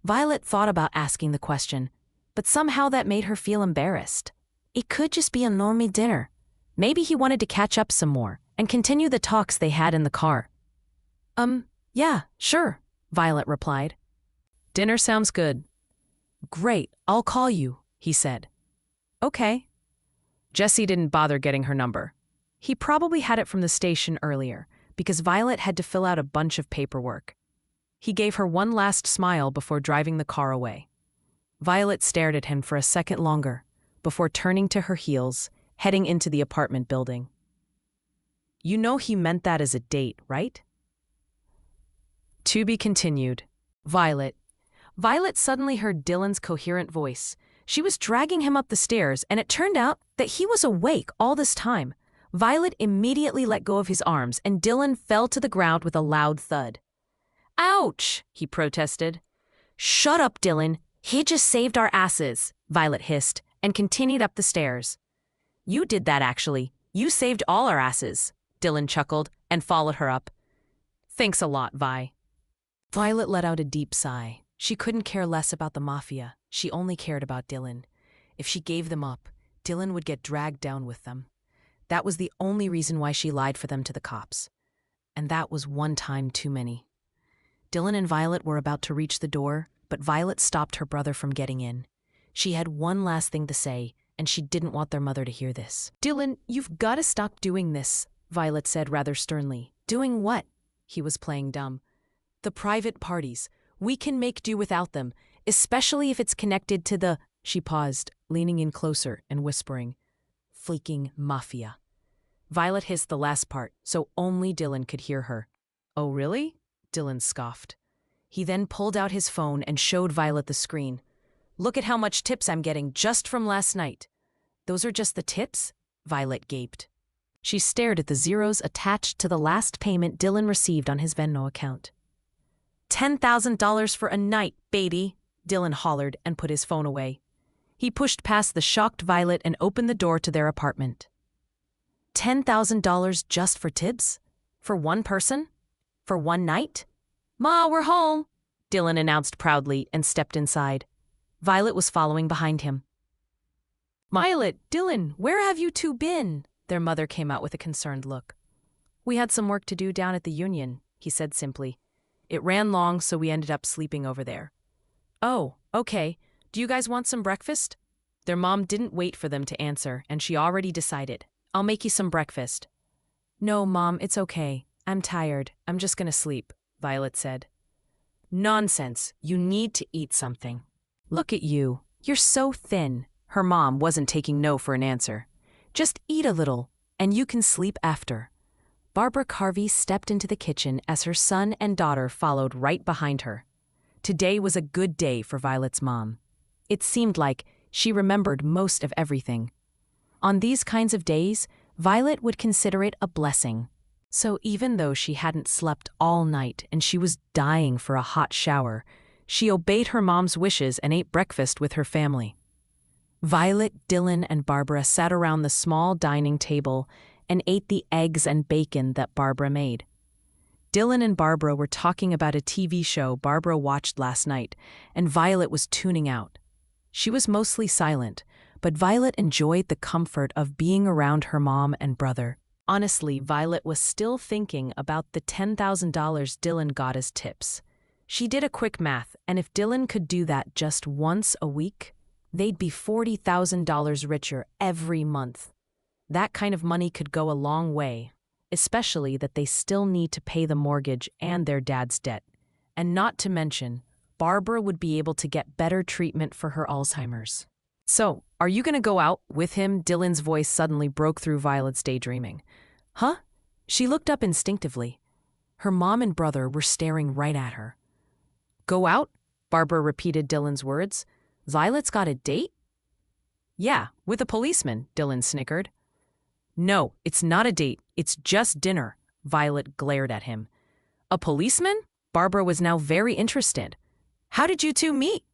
Violet thought about asking the question, but somehow that made her feel embarrassed. It could just be a normie dinner. Maybe he wanted to catch up some more and continue the talks they had in the car. Yeah, sure, Violet replied. "Dinner sounds good." "Great, I'll call you," he said. "Okay." Jesse didn't bother getting her number. He probably had it from the station earlier, because Violet had to fill out a bunch of paperwork. He gave her one last smile before driving the car away. Violet stared at him for a second longer, before turning to her heels, heading into the apartment building. "You know he meant that as a date, right?" To be continued. Violet. Violet suddenly heard Dylan's coherent voice. She was dragging him up the stairs, and it turned out that he was awake all this time. Violet immediately let go of his arms, and Dylan fell to the ground with a loud thud. "Ouch!" he protested. "Shut up, Dylan. He just saved our asses," Violet hissed, and continued up the stairs. "You did that, actually. You saved all our asses," Dylan chuckled, and followed her up. "Thanks a lot, Vi." Violet let out a deep sigh. She couldn't care less about the Mafia. She only cared about Dylan. If she gave them up, Dylan would get dragged down with them. That was the only reason why she lied for them to the cops. And that was one time too many. Dylan and Violet were about to reach the door, but Violet stopped her brother from getting in. She had one last thing to say, and she didn't want their mother to hear this. "Dylan, you've got to stop doing this," Violet said rather sternly. "Doing what?" He was playing dumb. "The private parties. We can make do without them, especially if it's connected to the—" She paused, leaning in closer and whispering, "freaking Mafia." Violet hissed the last part, so only Dylan could hear her. "Oh, really?" Dylan scoffed. He then pulled out his phone and showed Violet the screen. "Look at how much tips I'm getting just from last night." "Those are just the tips?" Violet gaped. She stared at the zeros attached to the last payment Dylan received on his Venmo account. $10,000 for a night, baby," Dylan hollered and put his phone away. He pushed past the shocked Violet and opened the door to their apartment. $10,000 just for tips? For one person? For one night? "Ma, we're home," Dylan announced proudly and stepped inside. Violet was following behind him. "Violet, Dylan, where have you two been?" Their mother came out with a concerned look. "We had some work to do down at the Union," he said simply. "It ran long, so we ended up sleeping over there." "Oh, okay. Do you guys want some breakfast?" Their mom didn't wait for them to answer, and she already decided. "I'll make you some breakfast." "No, Mom, it's okay. I'm tired. I'm just gonna sleep," Violet said. "Nonsense. You need to eat something." "Look at you. You're so thin." Her mom wasn't taking no for an answer. "Just eat a little, and you can sleep after." Barbara Carvey stepped into the kitchen as her son and daughter followed right behind her. Today was a good day for Violet's mom. It seemed like she remembered most of everything. On these kinds of days, Violet would consider it a blessing. So even though she hadn't slept all night and she was dying for a hot shower, she obeyed her mom's wishes and ate breakfast with her family. Violet, Dylan, and Barbara sat around the small dining table and ate the eggs and bacon that Barbara made. Dylan and Barbara were talking about a TV show Barbara watched last night, and Violet was tuning out. She was mostly silent, but Violet enjoyed the comfort of being around her mom and brother. Honestly, Violet was still thinking about the $10,000 Dylan got as tips. She did a quick math, and if Dylan could do that just once a week, they'd be $40,000 richer every month. That kind of money could go a long way, especially that they still need to pay the mortgage and their dad's debt. And not to mention, Barbara would be able to get better treatment for her Alzheimer's. "So, are you going to go out with him?" Dylan's voice suddenly broke through Violet's daydreaming. "Huh?" She looked up instinctively. Her mom and brother were staring right at her. "Go out?" Barbara repeated Dylan's words. "Violet's got a date?" "Yeah, with a policeman," Dylan snickered. "No, it's not a date. It's just dinner," Violet glared at him. "A policeman?" Barbara was now very interested. "How did you two meet?"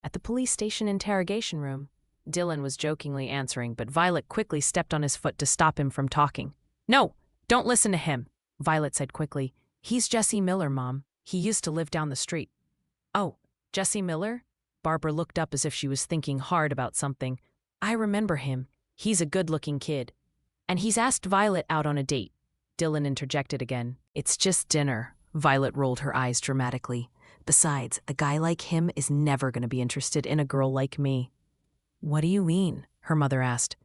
"At the police station interrogation room," Dylan was jokingly answering, but Violet quickly stepped on his foot to stop him from talking. "No, don't listen to him," Violet said quickly. "He's Jesse Miller, Mom. He used to live down the street." "Oh, Jesse Miller?" Barbara looked up as if she was thinking hard about something. "I remember him. He's a good-looking kid. And he's asked Violet out on a date." Dylan interjected again. "It's just dinner." Violet rolled her eyes dramatically. "Besides, a guy like him is never going to be interested in a girl like me." "What do you mean?" her mother asked.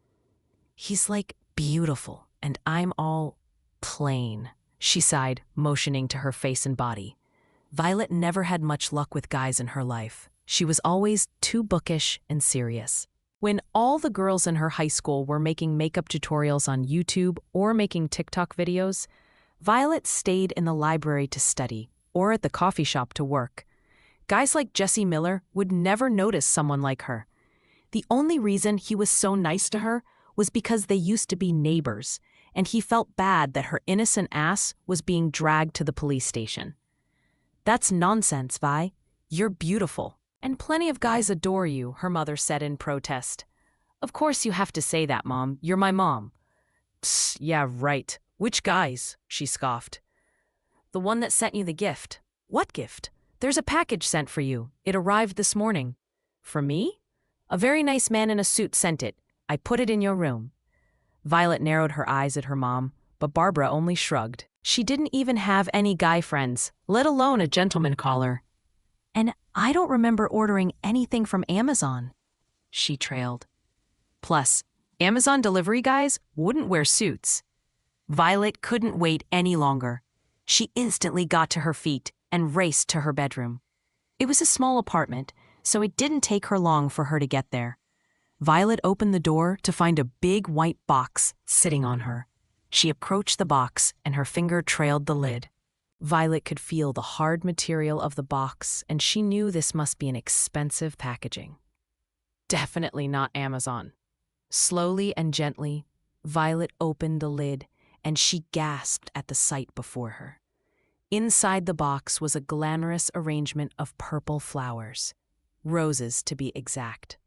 "He's like beautiful, and I'm all plain," she sighed, motioning to her face and body. Violet never had much luck with guys in her life. She was always too bookish and serious. When all the girls in her high school were making makeup tutorials on YouTube or making TikTok videos, Violet stayed in the library to study or at the coffee shop to work. Guys like Jesse Miller would never notice someone like her. The only reason he was so nice to her was because they used to be neighbors, and he felt bad that her innocent ass was being dragged to the police station. "That's nonsense, Vi. You're beautiful. And plenty of guys adore you," her mother said in protest. "Of course you have to say that, Mom. You're my mom." "Psst, yeah, right. Which guys?" she scoffed. "The one that sent you the gift." "What gift?" "There's a package sent for you. It arrived this morning." "For me?" "A very nice man in a suit sent it. I put it in your room." Violet narrowed her eyes at her mom, but Barbara only shrugged. She didn't even have any guy friends, let alone a gentleman caller. "And I don't remember ordering anything from Amazon," she trailed. "Plus, Amazon delivery guys wouldn't wear suits." Violet couldn't wait any longer. She instantly got to her feet and raced to her bedroom. It was a small apartment, so it didn't take her long for her to get there. Violet opened the door to find a big white box sitting on her. She approached the box and her finger trailed the lid. Violet could feel the hard material of the box, and she knew this must be an expensive packaging. Definitely not Amazon. Slowly and gently, Violet opened the lid, and she gasped at the sight before her. Inside the box was a glamorous arrangement of purple flowers, roses to be exact.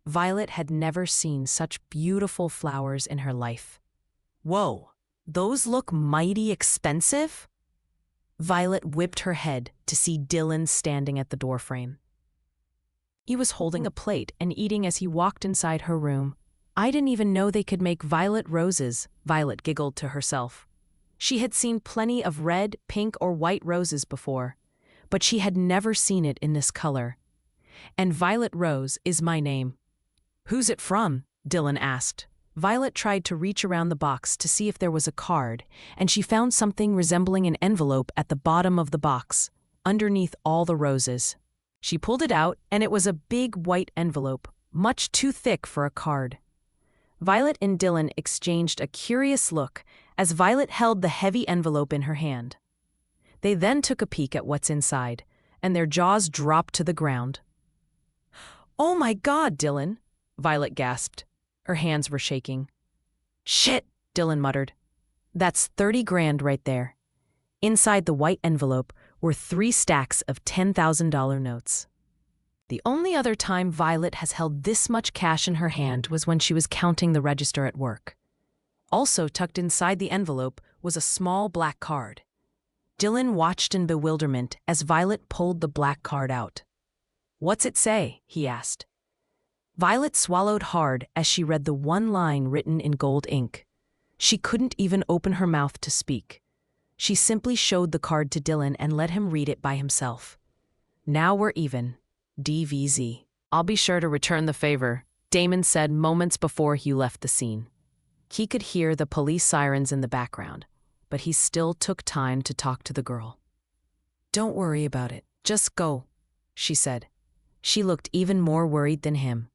Violet had never seen such beautiful flowers in her life. "Whoa, those look mighty expensive?" Violet whipped her head to see Dylan standing at the doorframe. He was holding a plate and eating as he walked inside her room. "I didn't even know they could make violet roses," Violet giggled to herself. She had seen plenty of red, pink, or white roses before, but she had never seen it in this color. "And Violet Rose is my name." "Who's it from?" Dylan asked. Violet tried to reach around the box to see if there was a card, and she found something resembling an envelope at the bottom of the box, underneath all the roses. She pulled it out, and it was a big white envelope, much too thick for a card. Violet and Dylan exchanged a curious look as Violet held the heavy envelope in her hand. They then took a peek at what's inside, and their jaws dropped to the ground. "Oh my God, Dylan!" Violet gasped. Her hands were shaking. "Shit," Dylan muttered. "That's 30 grand right there." Inside the white envelope were 3 stacks of $10,000 notes. The only other time Violet has held this much cash in her hand was when she was counting the register at work. Also tucked inside the envelope was a small black card. Dylan watched in bewilderment as Violet pulled the black card out. "What's it say?" he asked. Violet swallowed hard as she read the one line written in gold ink. She couldn't even open her mouth to speak. She simply showed the card to Dylan and let him read it by himself. "Now we're even. DVZ. I'll be sure to return the favor," Damon said moments before he left the scene. He could hear the police sirens in the background, but he still took time to talk to the girl. "Don't worry about it. Just go," she said. She looked even more worried than him.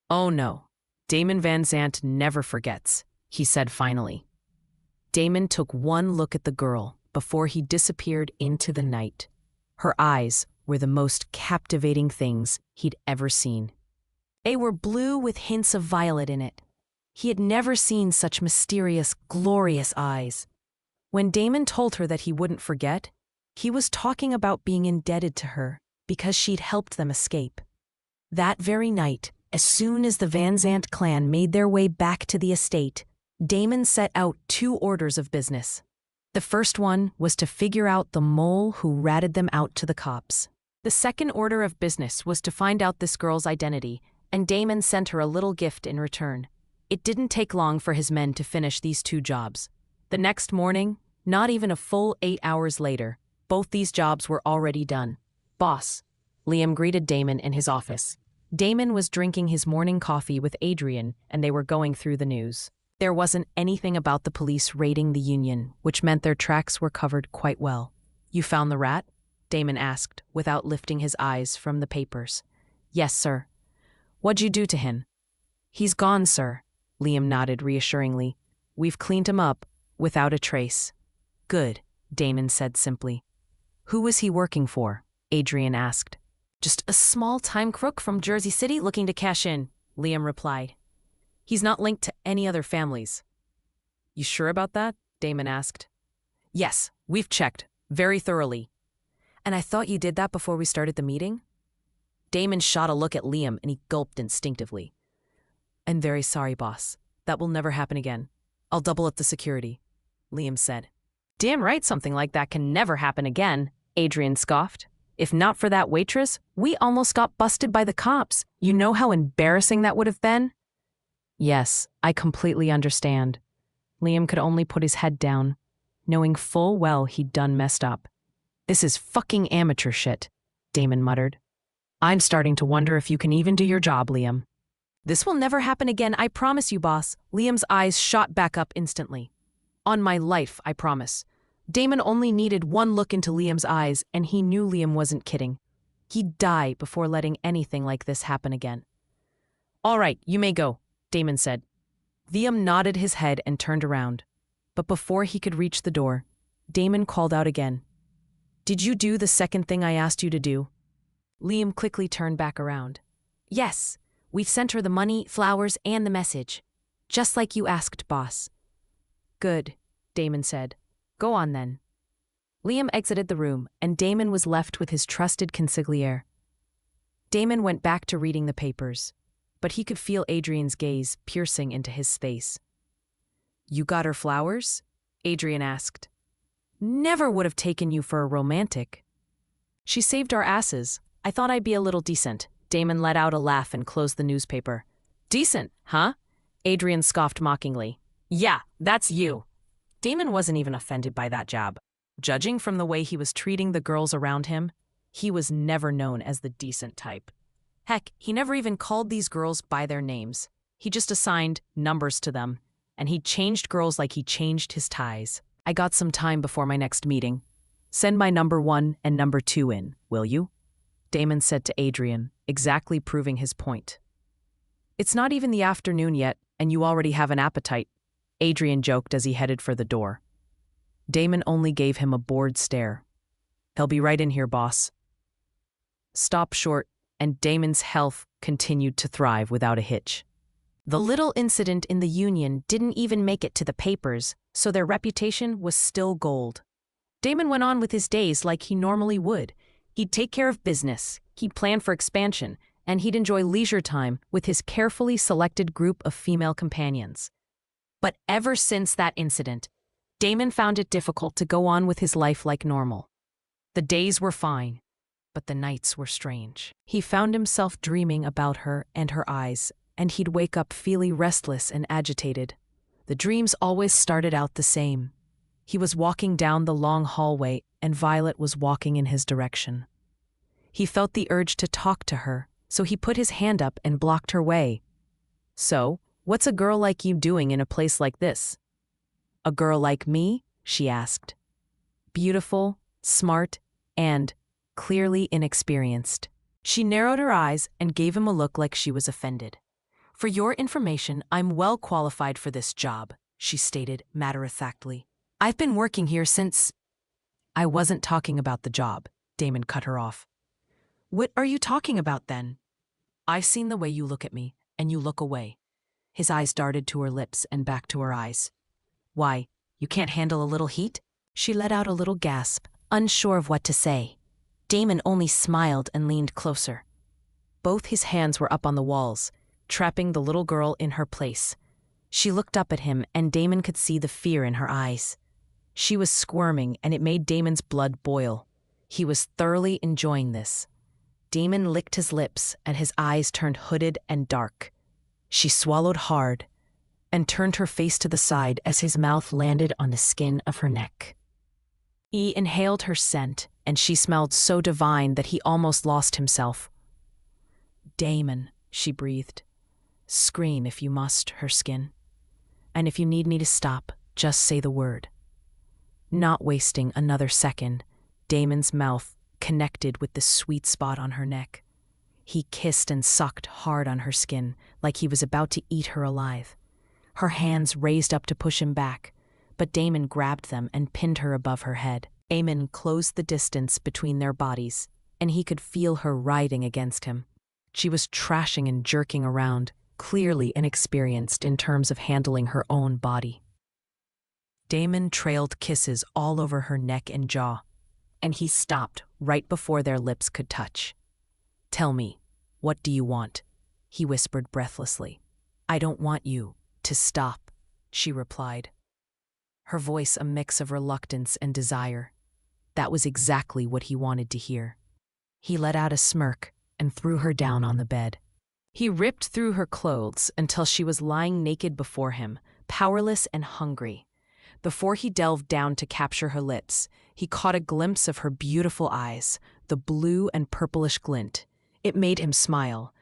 "Oh no, Damon Van Zandt never forgets," he said finally. Damon took one look at the girl before he disappeared into the night. Her eyes were the most captivating things he'd ever seen. They were blue with hints of violet in it. He had never seen such mysterious, glorious eyes. When Damon told her that he wouldn't forget, he was talking about being indebted to her because she'd helped them escape. That very night, as soon as the Van Zandt clan made their way back to the estate, Damon set out 2 orders of business. The first one was to figure out the mole who ratted them out to the cops. The second order of business was to find out this girl's identity, and Damon sent her a little gift in return. It didn't take long for his men to finish these 2 jobs. The next morning, not even a full 8 hours later, both these jobs were already done. "Boss," Liam greeted Damon in his office. Damon was drinking his morning coffee with Adrian, and they were going through the news. There wasn't anything about the police raiding the Union, which meant their tracks were covered quite well. "You found the rat?" Damon asked, without lifting his eyes from the papers. "Yes, sir." "What'd you do to him?" "He's gone, sir," Liam nodded reassuringly. "We've cleaned him up, without a trace." "Good," Damon said simply. "Who was he working for?" Adrian asked. "Just a small-time crook from Jersey City looking to cash in," Liam replied. "He's not linked to any other families." "You sure about that?" Damon asked. "Yes, we've checked, very thoroughly." "And I thought you did that before we started the meeting?" Damon shot a look at Liam and he gulped instinctively. "I'm very sorry, boss. That will never happen again. I'll double up the security," Liam said. "Damn right something like that can never happen again," Adrian scoffed. "If not for that waitress, we almost got busted by the cops. You know how embarrassing that would have been?" "Yes, I completely understand." Liam could only put his head down, knowing full well he'd done messed up. "This is fucking amateur shit," Damon muttered. "I'm starting to wonder if you can even do your job, Liam." "This will never happen again, I promise you, boss." Liam's eyes shot back up instantly. "On my life, I promise." Damon only needed one look into Liam's eyes, and he knew Liam wasn't kidding. He'd die before letting anything like this happen again. "All right, you may go," Damon said. Liam nodded his head and turned around. But before he could reach the door, Damon called out again. "Did you do the second thing I asked you to do?" Liam quickly turned back around. "Yes, we've sent her the money, flowers, and the message. Just like you asked, boss." "Good," Damon said. "Go on then." Liam exited the room, and Damon was left with his trusted consigliere. Damon went back to reading the papers, but he could feel Adrian's gaze piercing into his face. "You got her flowers?" Adrian asked. "Never would have taken you for a romantic." "She saved our asses. I thought I'd be a little decent." Damon let out a laugh and closed the newspaper. "Decent, huh?" Adrian scoffed mockingly. "Yeah, that's you." Damon wasn't even offended by that jab. Judging from the way he was treating the girls around him, he was never known as the decent type. Heck, he never even called these girls by their names. He just assigned numbers to them, and he changed girls like he changed his ties. "I got some time before my next meeting. Send my number 1 and number 2 in, will you?" Damon said to Adrian, exactly proving his point. "It's not even the afternoon yet, and you already have an appetite," Adrian joked as he headed for the door. Damon only gave him a bored stare. "He'll be right in here, boss." Stop short, and Damon's health continued to thrive without a hitch. The little incident in the Union didn't even make it to the papers, so their reputation was still gold. Damon went on with his days like he normally would. He'd take care of business, he'd plan for expansion, and he'd enjoy leisure time with his carefully selected group of female companions. But ever since that incident, Damon found it difficult to go on with his life like normal. The days were fine, but the nights were strange. He found himself dreaming about her and her eyes, and he'd wake up feeling restless and agitated. The dreams always started out the same. He was walking down the long hallway, and Violet was walking in his direction. He felt the urge to talk to her, so he put his hand up and blocked her way. So, What's a girl like you doing in a place like this? A girl like me? She asked. Beautiful, smart, and clearly inexperienced. She narrowed her eyes and gave him a look like she was offended. For your information, I'm well qualified for this job, she stated matter-of-factly. I've been working here since... I wasn't talking about the job, Damon cut her off. What are you talking about then? I've seen the way you look at me, and you look away. His eyes darted to her lips and back to her eyes. Why, you can't handle a little heat? She let out a little gasp, unsure of what to say. Damon only smiled and leaned closer. Both his hands were up on the walls, trapping the little girl in her place. She looked up at him, and Damon could see the fear in her eyes. She was squirming, and it made Damon's blood boil. He was thoroughly enjoying this. Damon licked his lips, and his eyes turned hooded and dark. She swallowed hard and turned her face to the side as his mouth landed on the skin of her neck. He inhaled her scent, and she smelled so divine that he almost lost himself. Damon, she breathed. Scream if you must, her skin. And if you need me to stop, just say the word. Not wasting another second, Damon's mouth connected with the sweet spot on her neck. He kissed and sucked hard on her skin, like he was about to eat her alive. Her hands raised up to push him back, but Damon grabbed them and pinned her above her head. Damon closed the distance between their bodies, and he could feel her writhing against him. She was trashing and jerking around, clearly inexperienced in terms of handling her own body. Damon trailed kisses all over her neck and jaw, and he stopped right before their lips could touch. Tell me, what do you want? He whispered breathlessly. I don't want you to stop, she replied. Her voice a mix of reluctance and desire. That was exactly what he wanted to hear. He let out a smirk and threw her down on the bed. He ripped through her clothes until she was lying naked before him, powerless and hungry. Before he delved down to capture her lips, he caught a glimpse of her beautiful eyes, the blue and purplish glint. It made him smile,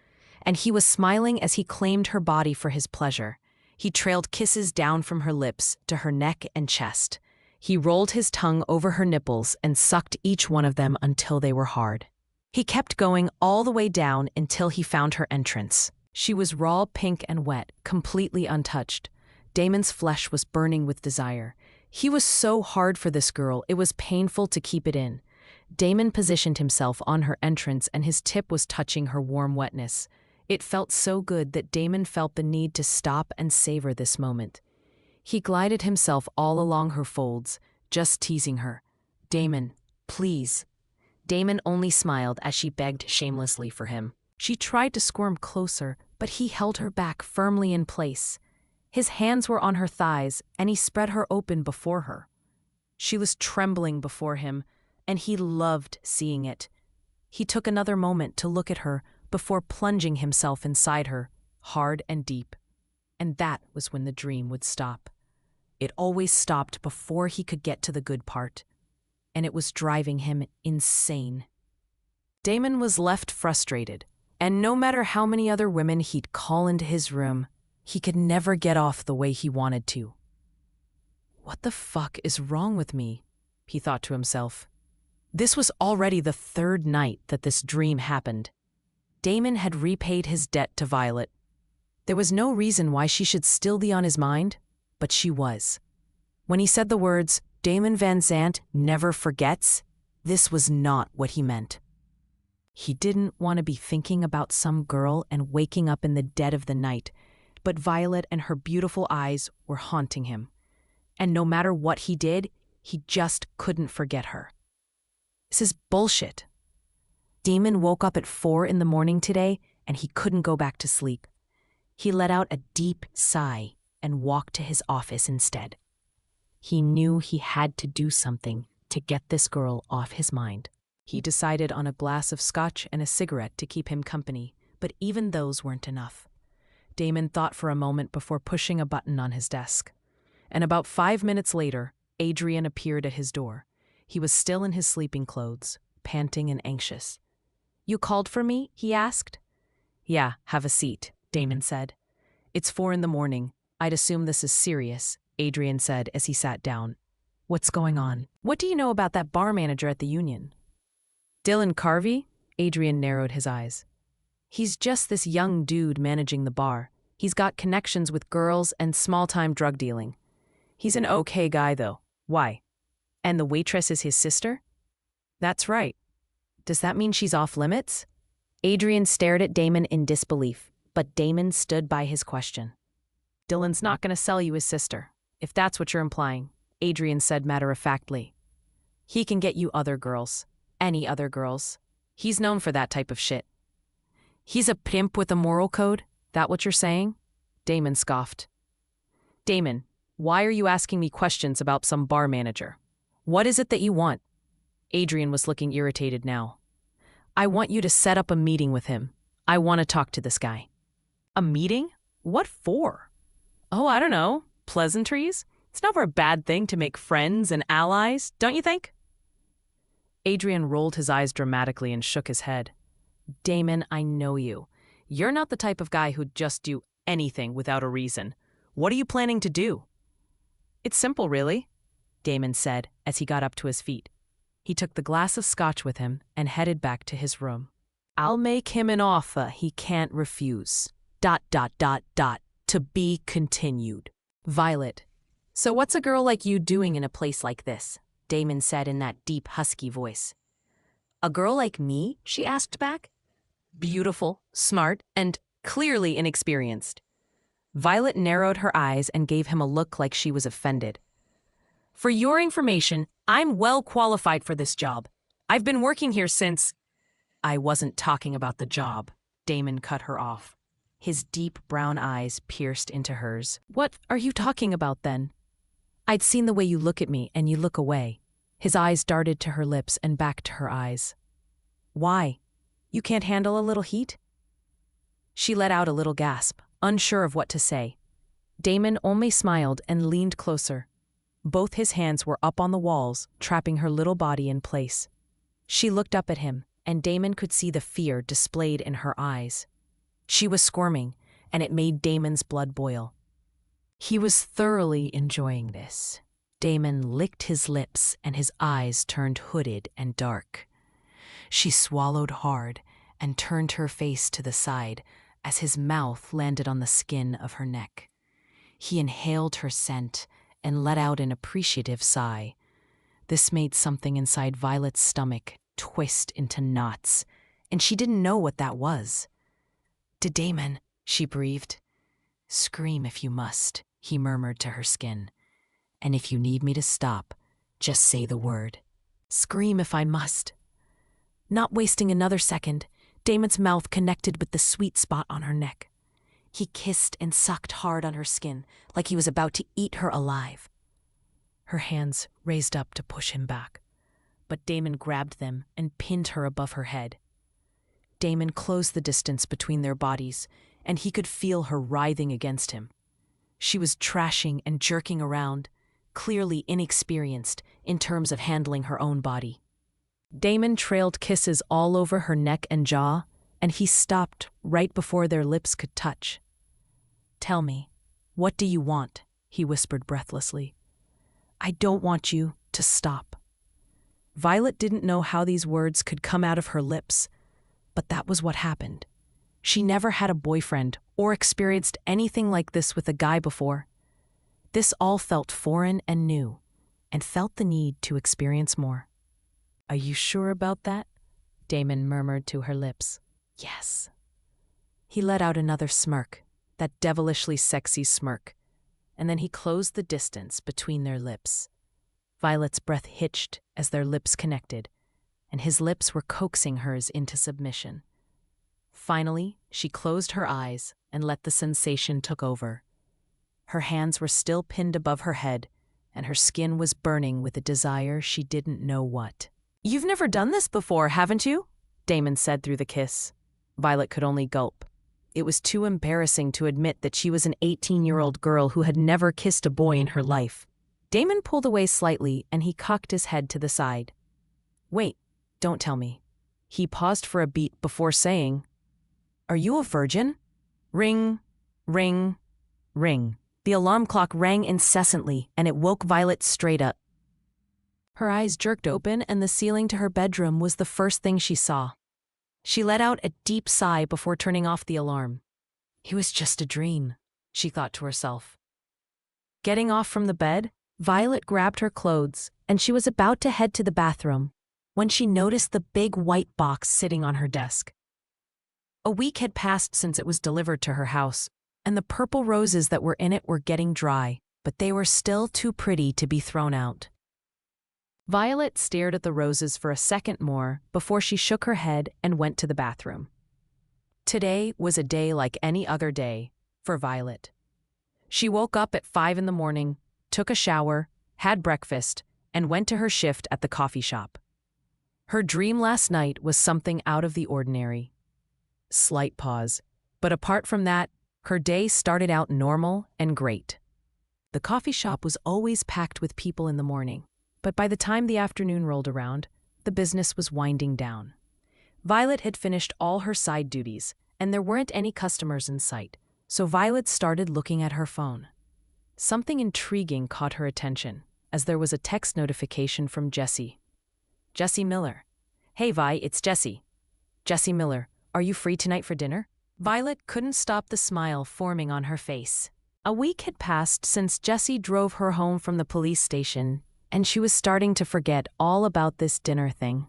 and he was smiling as he claimed her body for his pleasure. He trailed kisses down from her lips to her neck and chest. He rolled his tongue over her nipples and sucked each one of them until they were hard. He kept going all the way down until he found her entrance. She was raw, pink, and wet, completely untouched. Damon's flesh was burning with desire. He was so hard for this girl, it was painful to keep it in. Damon positioned himself on her entrance, and his tip was touching her warm wetness. It felt so good that Damon felt the need to stop and savor this moment. He glided himself all along her folds, just teasing her. Damon, please. Damon only smiled as she begged shamelessly for him. She tried to squirm closer, but he held her back firmly in place. His hands were on her thighs, and he spread her open before her. She was trembling before him, and he loved seeing it. He took another moment to look at her before plunging himself inside her, hard and deep. And that was when the dream would stop. It always stopped before he could get to the good part, and it was driving him insane. Damon was left frustrated, and no matter how many other women he'd call into his room, he could never get off the way he wanted to. What the fuck is wrong with me? He thought to himself. This was already the third night that this dream happened. Damon had repaid his debt to Violet. There was no reason why she should still be on his mind, but she was. When he said the words, Damon Van Zandt never forgets, this was not what he meant. He didn't want to be thinking about some girl and waking up in the dead of the night, but Violet and her beautiful eyes were haunting him. And no matter what he did, he just couldn't forget her. This is bullshit. Damon woke up at 4 in the morning today, and he couldn't go back to sleep. He let out a deep sigh and walked to his office instead. He knew he had to do something to get this girl off his mind. He decided on a glass of scotch and a cigarette to keep him company, but even those weren't enough. Damon thought for a moment before pushing a button on his desk. And about 5 minutes later, Adrian appeared at his door. He was still in his sleeping clothes, panting and anxious. You called for me? He asked. Yeah, have a seat, Damon said. It's 4 in the morning. I'd assume this is serious, Adrian said as he sat down. What's going on? What do you know about that bar manager at the Union? Dylan Carvey? Adrian narrowed his eyes. He's just this young dude managing the bar. He's got connections with girls and small-time drug dealing. He's an okay guy, though. Why? And the waitress is his sister? That's right. Does that mean she's off limits? Adrian stared at Damon in disbelief, but Damon stood by his question. Dylan's not going to sell you his sister, if that's what you're implying, Adrian said matter-of-factly. He can get you other girls. Any other girls. He's known for that type of shit. He's a pimp with a moral code? That what you're saying? Damon scoffed. Damon, why are you asking me questions about some bar manager? What is it that you want? Adrian was looking irritated now. I want you to set up a meeting with him. I want to talk to this guy. A meeting? What for? Oh, I don't know. Pleasantries? It's never a bad thing to make friends and allies, don't you think? Adrian rolled his eyes dramatically and shook his head. Damon, I know you. You're not the type of guy who'd just do anything without a reason. What are you planning to do? It's simple, really, Damon said as he got up to his feet. He took the glass of scotch with him and headed back to his room. I'll make him an offer he can't refuse. ... To be continued. Violet. So what's a girl like you doing in a place like this? Damon said in that deep, husky voice. A girl like me? She asked back. Beautiful, smart, and clearly inexperienced. Violet narrowed her eyes and gave him a look like she was offended. For your information, I'm well qualified for this job. I've been working here since... I wasn't talking about the job. Damon cut her off. His deep brown eyes pierced into hers. What are you talking about then? I'd seen the way you look at me and you look away. His eyes darted to her lips and back to her eyes. Why? You can't handle a little heat? She let out a little gasp, unsure of what to say. Damon only smiled and leaned closer. Both his hands were up on the walls, trapping her little body in place. She looked up at him, and Damon could see the fear displayed in her eyes. She was squirming, and it made Damon's blood boil. He was thoroughly enjoying this. Damon licked his lips, and his eyes turned hooded and dark. She swallowed hard and turned her face to the side as his mouth landed on the skin of her neck. He inhaled her scent and let out an appreciative sigh. This made something inside Violet's stomach twist into knots, and she didn't know what that was. Damon, she breathed. Scream if you must, he murmured to her skin. And if you need me to stop, just say the word. Scream if I must. Not wasting another second, Damon's mouth connected with the sweet spot on her neck. He kissed and sucked hard on her skin, like he was about to eat her alive. Her hands raised up to push him back, but Damon grabbed them and pinned her above her head. Damon closed the distance between their bodies, and he could feel her writhing against him. She was trashing and jerking around, clearly inexperienced in terms of handling her own body. Damon trailed kisses all over her neck and jaw, and he stopped right before their lips could touch. Tell me, what do you want? He whispered breathlessly. I don't want you to stop. Violet didn't know how these words could come out of her lips, but that was what happened. She never had a boyfriend or experienced anything like this with a guy before. This all felt foreign and new, and felt the need to experience more. Are you sure about that? Damon murmured to her lips. Yes. He let out another smirk, that devilishly sexy smirk, and then he closed the distance between their lips. Violet's breath hitched as their lips connected, and his lips were coaxing hers into submission. Finally, she closed her eyes and let the sensation take over. Her hands were still pinned above her head, and her skin was burning with a desire she didn't know what. You've never done this before, haven't you? Damon said through the kiss. Violet could only gulp. It was too embarrassing to admit that she was an 18-year-old girl who had never kissed a boy in her life. Damon pulled away slightly, and he cocked his head to the side. Wait, don't tell me. He paused for a beat before saying, Are you a virgin? Ring, ring, Ring. The alarm clock rang incessantly, and it woke Violet straight up. Her eyes jerked open, and the ceiling to her bedroom was the first thing she saw. She let out a deep sigh before turning off the alarm. It was just a dream, she thought to herself. Getting off from the bed, Violet grabbed her clothes, and she was about to head to the bathroom when she noticed the big white box sitting on her desk. A week had passed since it was delivered to her house, and the purple roses that were in it were getting dry, but they were still too pretty to be thrown out. Violet stared at the roses for a second more before she shook her head and went to the bathroom. Today was a day like any other day for Violet. She woke up at 5 in the morning, took a shower, had breakfast, and went to her shift at the coffee shop. Her dream last night was something out of the ordinary. Slight pause, but apart from that, her day started out normal and great. The coffee shop was always packed with people in the morning, but by the time the afternoon rolled around, the business was winding down. Violet had finished all her side duties, and there weren't any customers in sight, so Violet started looking at her phone. Something intriguing caught her attention, as there was a text notification from Jessie. Jessie Miller. Hey Vi, it's Jessie. Jessie Miller, are you free tonight for dinner? Violet couldn't stop the smile forming on her face. A week had passed since Jessie drove her home from the police station, and she was starting to forget all about this dinner thing.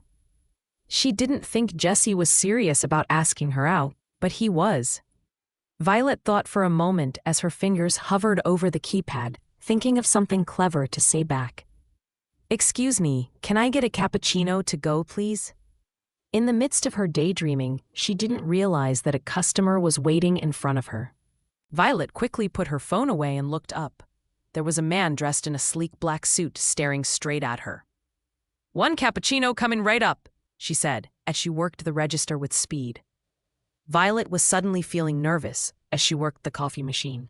She didn't think Jessie was serious about asking her out, but he was. Violet thought for a moment as her fingers hovered over the keypad, thinking of something clever to say back. Excuse me, can I get a cappuccino to go, please? In the midst of her daydreaming, she didn't realize that a customer was waiting in front of her. Violet quickly put her phone away and looked up. There was a man dressed in a sleek black suit staring straight at her. "One cappuccino coming right up," she said, as she worked the register with speed. Violet was suddenly feeling nervous as she worked the coffee machine.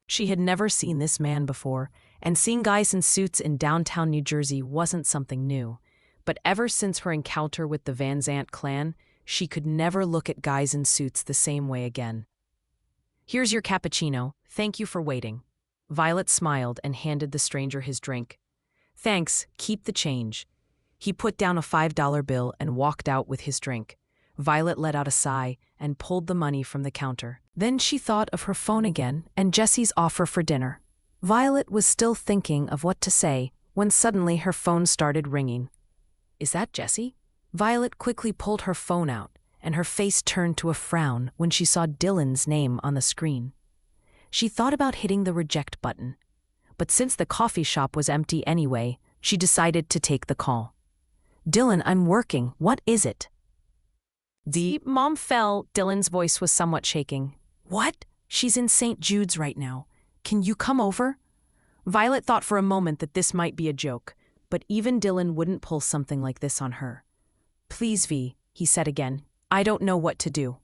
She had never seen this man before, and seeing guys in suits in downtown New Jersey wasn't something new. But ever since her encounter with the Van Zandt clan, she could never look at guys in suits the same way again. "Here's your cappuccino. Thank you for waiting." Violet smiled and handed the stranger his drink. "Thanks, keep the change." He put down a $5 bill and walked out with his drink. Violet let out a sigh and pulled the money from the counter. Then she thought of her phone again and Jessie's offer for dinner. Violet was still thinking of what to say when suddenly her phone started ringing. "Is that Jessie?" Violet quickly pulled her phone out, and her face turned to a frown when she saw Dylan's name on the screen. She thought about hitting the reject button, but since the coffee shop was empty anyway, she decided to take the call. "Dylan, I'm working. What is it?" Mom fell." Dylan's voice was somewhat shaking. "What? She's in St. Jude's right now. Can you come over?" Violet thought for a moment that this might be a joke, but even Dylan wouldn't pull something like this on her. "Please, V," he said again. "I don't know what to do."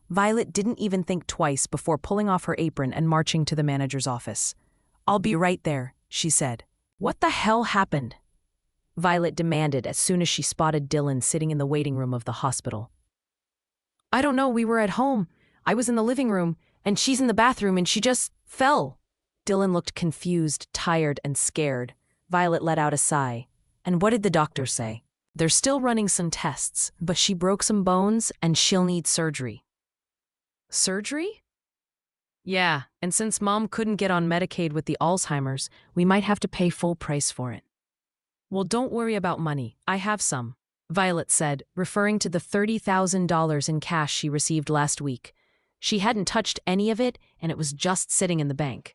Violet didn't even think twice before pulling off her apron and marching to the manager's office. "I'll be right there," she said. "What the hell happened?" Violet demanded as soon as she spotted Dylan sitting in the waiting room of the hospital. "I don't know, we were at home. I was in the living room, and she's in the bathroom, and she just fell." Dylan looked confused, tired, and scared. Violet let out a sigh. "And what did the doctor say?" "They're still running some tests, but she broke some bones, and she'll need surgery." "Surgery?" "Yeah, and since Mom couldn't get on Medicaid with the Alzheimer's, we might have to pay full price for it." "Well, don't worry about money. I have some," Violet said, referring to the $30,000 in cash she received last week. She hadn't touched any of it, and it was just sitting in the bank.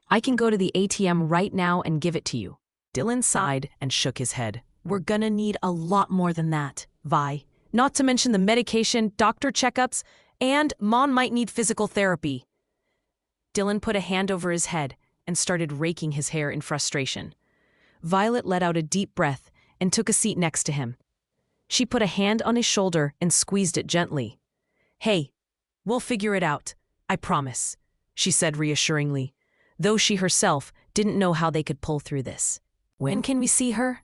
"I can go to the ATM right now and give it to you." Dylan sighed and shook his head. "We're gonna need a lot more than that, Vi. Not to mention the medication, doctor checkups, and Mom might need physical therapy." Dylan put a hand over his head and started raking his hair in frustration. Violet let out a deep breath and took a seat next to him. She put a hand on his shoulder and squeezed it gently. "Hey, we'll figure it out, I promise," she said reassuringly, though she herself didn't know how they could pull through this. "When can we see her?"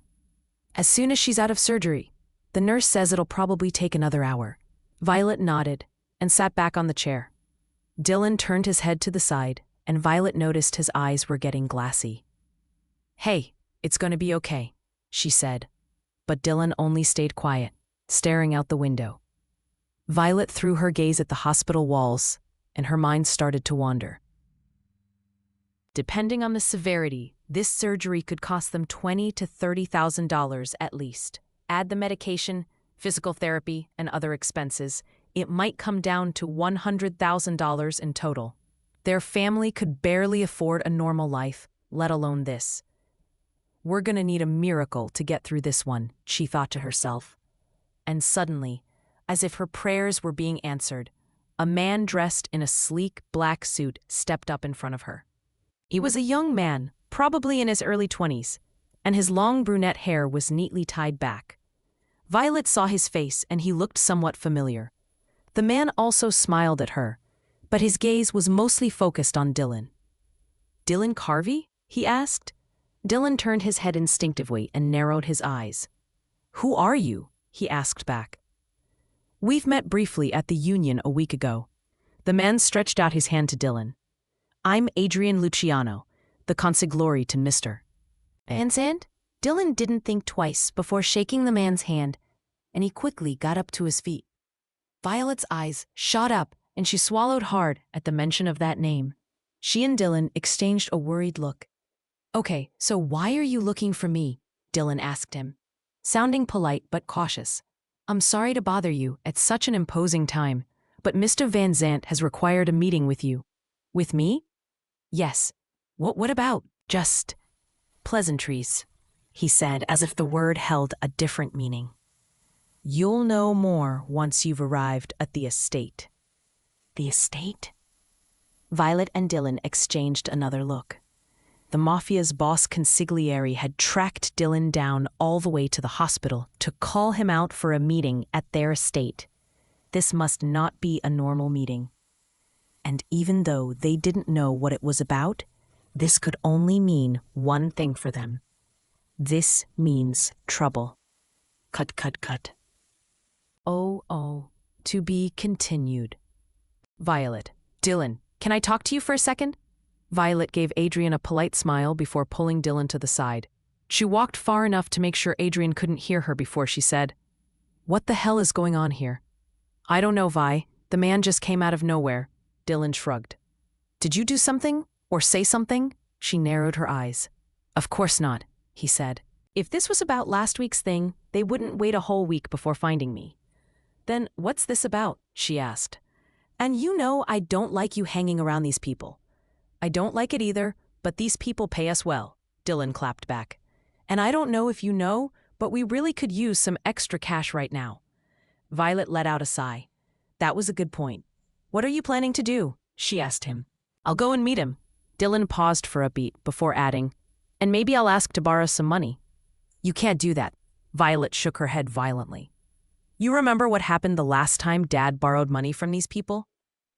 "As soon as she's out of surgery. The nurse says it'll probably take another hour." Violet nodded and sat back on the chair. Dylan turned his head to the side, and Violet noticed his eyes were getting glassy. "Hey, it's going to be okay," she said. But Dylan only stayed quiet, staring out the window. Violet threw her gaze at the hospital walls, and her mind started to wander. Depending on the severity, this surgery could cost them $20,000 to $30,000 at least. Add the medication, physical therapy, and other expenses, it might come down to $100,000 in total. Their family could barely afford a normal life, let alone this. "We're gonna need a miracle to get through this one," she thought to herself. And suddenly, as if her prayers were being answered, a man dressed in a sleek black suit stepped up in front of her. He was a young man, probably in his early 20s, and his long brunette hair was neatly tied back. Violet saw his face, and he looked somewhat familiar. The man also smiled at her, but his gaze was mostly focused on Dylan. "Dylan Carvey?" he asked. Dylan turned his head instinctively and narrowed his eyes. "Who are you?" he asked back. "We've met briefly at the Union a week ago." The man stretched out his hand to Dylan. "I'm Adrian Luciano, the consigliere to Mr. Van Zandt?" Dylan didn't think twice before shaking the man's hand, and he quickly got up to his feet. Violet's eyes shot up, and she swallowed hard at the mention of that name. She and Dylan exchanged a worried look. "Okay, so why are you looking for me?" Dylan asked him, sounding polite but cautious. "I'm sorry to bother you at such an imposing time, but Mr. Van Zandt has required a meeting with you." "With me?" "Yes. What about?" "Just pleasantries," he said, as if the word held a different meaning. "You'll know more once you've arrived at the estate." "The estate?" Violet and Dylan exchanged another look. The Mafia's boss consigliere had tracked Dylan down all the way to the hospital to call him out for a meeting at their estate. This must not be a normal meeting. And even though they didn't know what it was about, this could only mean one thing for them. This means trouble. Cut, cut, cut. Oh, to be continued. Violet. "Dylan, can I talk to you for a second?" Violet gave Adrian a polite smile before pulling Dylan to the side. She walked far enough to make sure Adrian couldn't hear her before she said, "What the hell is going on here?" "I don't know, Vi. The man just came out of nowhere." Dylan shrugged. "Did you do something? Or say something?" She narrowed her eyes. "Of course not," he said. "If this was about last week's thing, they wouldn't wait a whole week before finding me." "Then what's this about?" she asked. "And you know I don't like you hanging around these people." "I don't like it either, but these people pay us well," Dylan clapped back. "And I don't know if you know, but we really could use some extra cash right now." Violet let out a sigh. That was a good point. "What are you planning to do?" she asked him. "I'll go and meet him." Dylan paused for a beat before adding, "And maybe I'll ask to borrow some money." "You can't do that." Violet shook her head violently. "You remember what happened the last time Dad borrowed money from these people?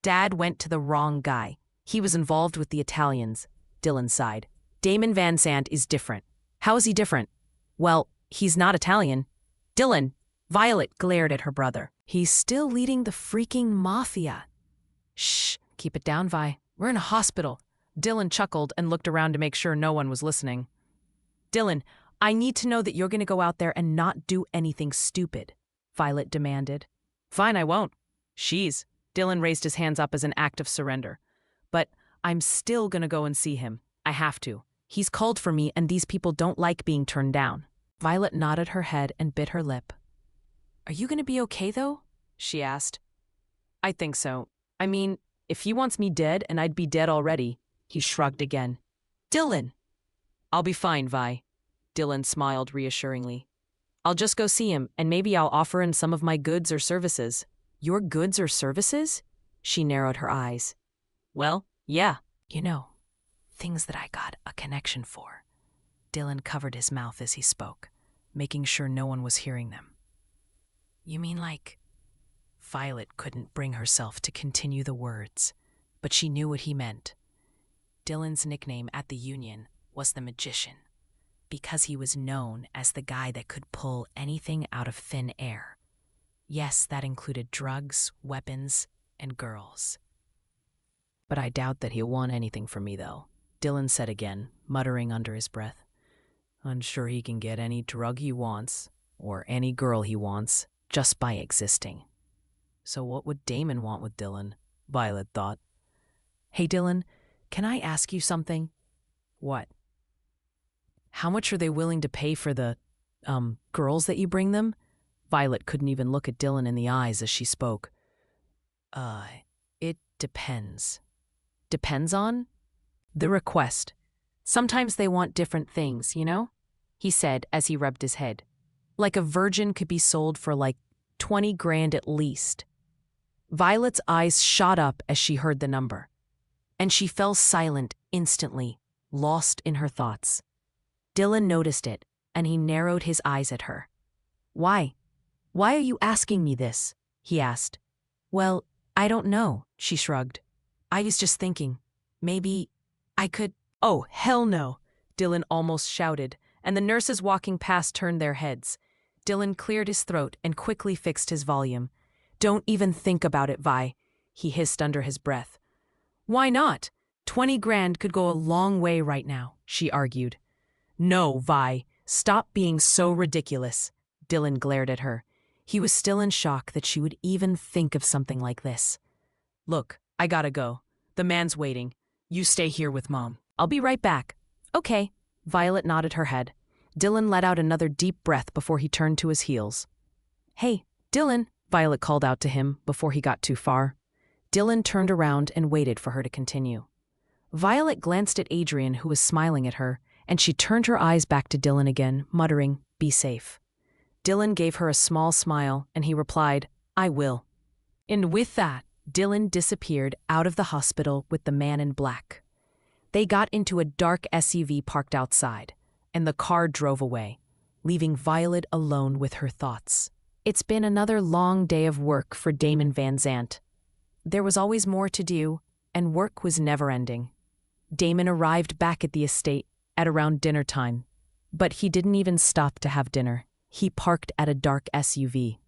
Dad went to the wrong guy. He was involved with the Italians." Dylan sighed. "Damon Van Zandt is different." "How is he different?" "Well, he's not Italian." "Dylan!" Violet glared at her brother. "He's still leading the freaking Mafia." "Shh, keep it down, Vi. We're in a hospital." Dylan chuckled and looked around to make sure no one was listening. "Dylan, I need to know that you're going to go out there and not do anything stupid," Violet demanded. "Fine, I won't." "She's." Dylan raised his hands up as an act of surrender. "But I'm still gonna go and see him. I have to. He's called for me, and these people don't like being turned down." Violet nodded her head and bit her lip. "Are you gonna be okay, though?" she asked. "I think so. I mean, if he wants me dead and I'd be dead already." He shrugged again. "Dylan!" "I'll be fine, Vi." Dylan smiled reassuringly. "I'll just go see him, and maybe I'll offer in some of my goods or services." "Your goods or services?" She narrowed her eyes. "Well, yeah. You know, things that I got a connection for." Dylan covered his mouth as he spoke, making sure no one was hearing them. "You mean like—" Violet couldn't bring herself to continue the words, but she knew what he meant. Dylan's nickname at the Union was the Magician, because he was known as the guy that could pull anything out of thin air. Yes, that included drugs, weapons, and girls. But I doubt that he'll want anything from me, though, Dylan said again, muttering under his breath. I'm sure he can get any drug he wants, or any girl he wants, just by existing. So what would Damon want with Dylan? Violet thought. Hey, Dylan, can I ask you something? What? How much are they willing to pay for the, girls that you bring them? Violet couldn't even look at Dylan in the eyes as she spoke. It depends. Depends on? The request. Sometimes they want different things, you know? He said as he rubbed his head. Like a virgin could be sold for like 20 grand at least. Violet's eyes shot up as she heard the number, and she fell silent instantly, lost in her thoughts. Dylan noticed it, and he narrowed his eyes at her. Why? Why are you asking me this? He asked. Well, I don't know, she shrugged. I was just thinking, maybe I could. Oh, hell no, Dylan almost shouted, and the nurses walking past turned their heads. Dylan cleared his throat and quickly fixed his volume. Don't even think about it, Vi, he hissed under his breath. Why not? 20 grand could go a long way right now, she argued. No, Vi, stop being so ridiculous, Dylan glared at her. He was still in shock that she would even think of something like this. Look, I gotta go. The man's waiting. You stay here with Mom. I'll be right back. Okay, Violet nodded her head. Dylan let out another deep breath before he turned to his heels. Hey, Dylan, Violet called out to him before he got too far. Dylan turned around and waited for her to continue. Violet glanced at Adrian, who was smiling at her, and she turned her eyes back to Dylan again, muttering, "Be safe." Dylan gave her a small smile, and he replied, "I will." And with that, Dylan disappeared out of the hospital with the man in black. They got into a dark SUV parked outside, and the car drove away, leaving Violet alone with her thoughts. It's been another long day of work for Damon Van Zandt. There was always more to do, and work was never ending. Damon arrived back at the estate at around dinner time, but he didn't even stop to have dinner. He parked at a dark SUV.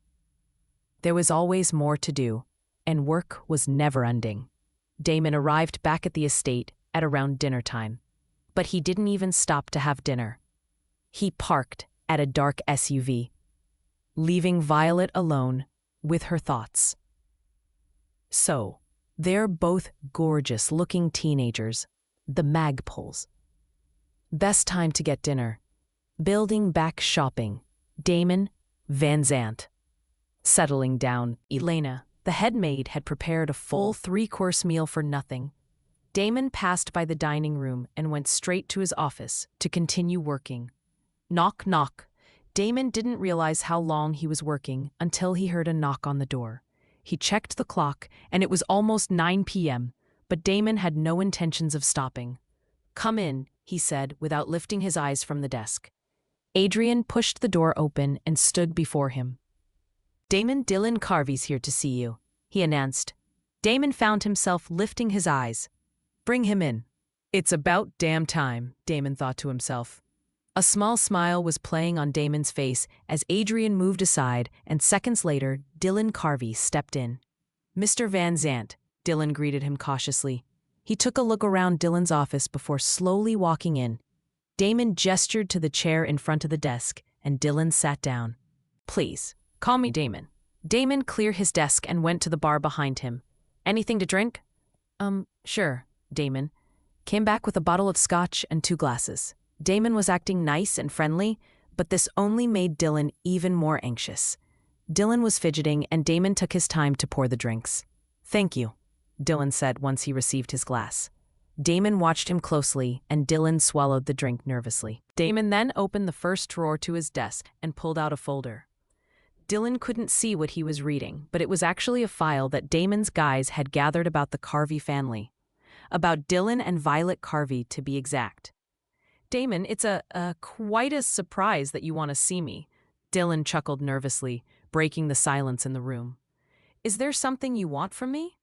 There was always more to do, and work was never ending. Damon arrived back at the estate at around dinner time, but he didn't even stop to have dinner. He parked at a dark SUV, leaving Violet alone with her thoughts. So, they're both gorgeous-looking teenagers, the Magpuls. Best time to get dinner. Building back shopping. Damon Van Zandt. Settling down. Elena, the head maid, had prepared a full 3-course meal for nothing. Damon passed by the dining room and went straight to his office to continue working. Knock, knock. Damon didn't realize how long he was working until he heard a knock on the door. He checked the clock, and it was almost 9 p.m., but Damon had no intentions of stopping. Come in, he said, without lifting his eyes from the desk. Adrian pushed the door open and stood before him. Damon, Dylan Carvey's here to see you, he announced. Damon found himself lifting his eyes. Bring him in. It's about damn time, Damon thought to himself. A small smile was playing on Damon's face as Adrian moved aside, and seconds later, Dylan Carvey stepped in. Mr. Van Zandt, Dylan greeted him cautiously. He took a look around Dylan's office before slowly walking in. Damon gestured to the chair in front of the desk, and Dylan sat down. Please, call me Damon. Damon cleared his desk and went to the bar behind him. Anything to drink? Sure, Damon. Came back with a bottle of scotch and 2 glasses. Damon was acting nice and friendly, but this only made Dylan even more anxious. Dylan was fidgeting, and Damon took his time to pour the drinks. Thank you, Dylan said once he received his glass. Damon watched him closely, and Dylan swallowed the drink nervously. Damon then opened the first drawer to his desk and pulled out a folder. Dylan couldn't see what he was reading, but it was actually a file that Damon's guys had gathered about the Carvey family. About Dylan and Violet Carvey, to be exact. Damon, it's quite a surprise that you want to see me, Dylan chuckled nervously, breaking the silence in the room. Is there something you want from me?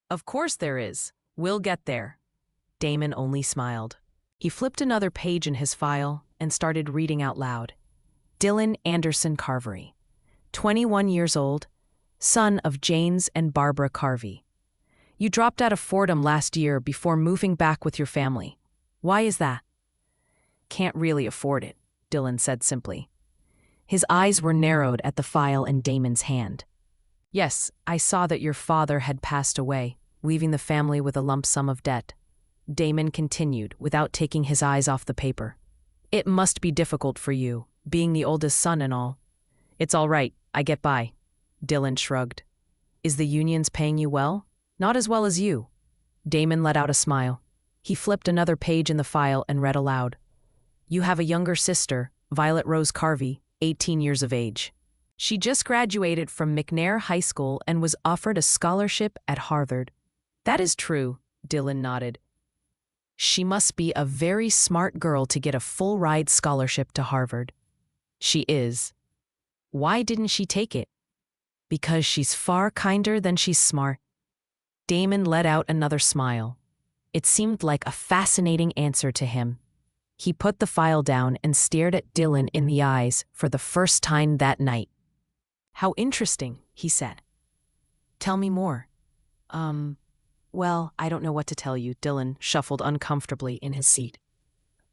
Of course there is. We'll get there. Damon only smiled. He flipped another page in his file and started reading out loud. Dylan Anderson Carvey, 21 years old, son of James and Barbara Carvey. You dropped out of Fordham last year before moving back with your family. Why is that? Can't really afford it, Dylan said simply. His eyes were narrowed at the file in Damon's hand. Yes, I saw that your father had passed away, leaving the family with a lump sum of debt. Damon continued, without taking his eyes off the paper. It must be difficult for you, being the oldest son and all. It's all right, I get by. Dylan shrugged. Is the unions paying you well? Not as well as you. Damon let out a smile. He flipped another page in the file and read aloud. You have a younger sister, Violet Rose Carvey, 18 years of age. She just graduated from McNair High School and was offered a scholarship at Harvard. That is true, Dylan nodded. She must be a very smart girl to get a full-ride scholarship to Harvard. She is. Why didn't she take it? Because she's far kinder than she's smart. Damon let out another smile. It seemed like a fascinating answer to him. He put the file down and stared at Dylan in the eyes for the first time that night. How interesting, he said. Tell me more. Well, I don't know what to tell you, Dylan shuffled uncomfortably in his seat.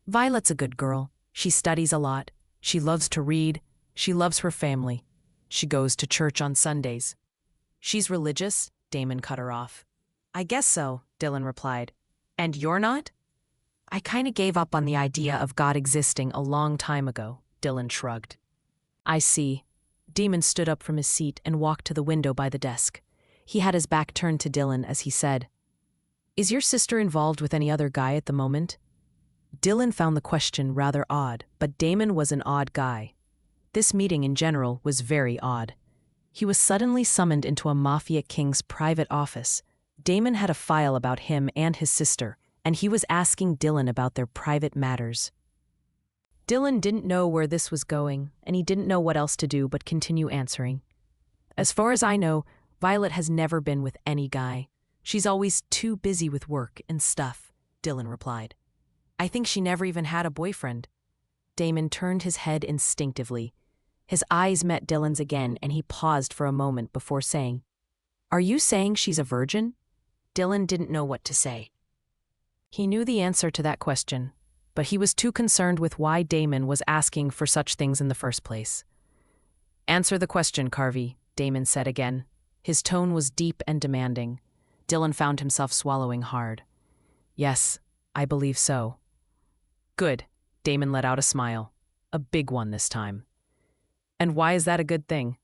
Violet's a good girl. She studies a lot. She loves to read. She loves her family. She goes to church on Sundays. She's religious? Damon cut her off. I guess so, Dylan replied. And you're not? I kind of gave up on the idea of God existing a long time ago, Dylan shrugged. I see. Damon stood up from his seat and walked to the window by the desk. He had his back turned to Dylan as he said, Is your sister involved with any other guy at the moment? Dylan found the question rather odd, but Damon was an odd guy. This meeting in general was very odd. He was suddenly summoned into a Mafia king's private office. Damon had a file about him and his sister, and he was asking Dylan about their private matters. Dylan didn't know where this was going, and he didn't know what else to do but continue answering. As far as I know, Violet has never been with any guy. She's always too busy with work and stuff, Dylan replied. I think she never even had a boyfriend. Damon turned his head instinctively. His eyes met Dylan's again, and he paused for a moment before saying, Are you saying she's a virgin? Dylan didn't know what to say. He knew the answer to that question, but he was too concerned with why Damon was asking for such things in the first place. Answer the question, Carvey, Damon said again. His tone was deep and demanding. Dylan found himself swallowing hard. Yes, I believe so. Good, Damon let out a smile. A big one this time. And why is that a good thing?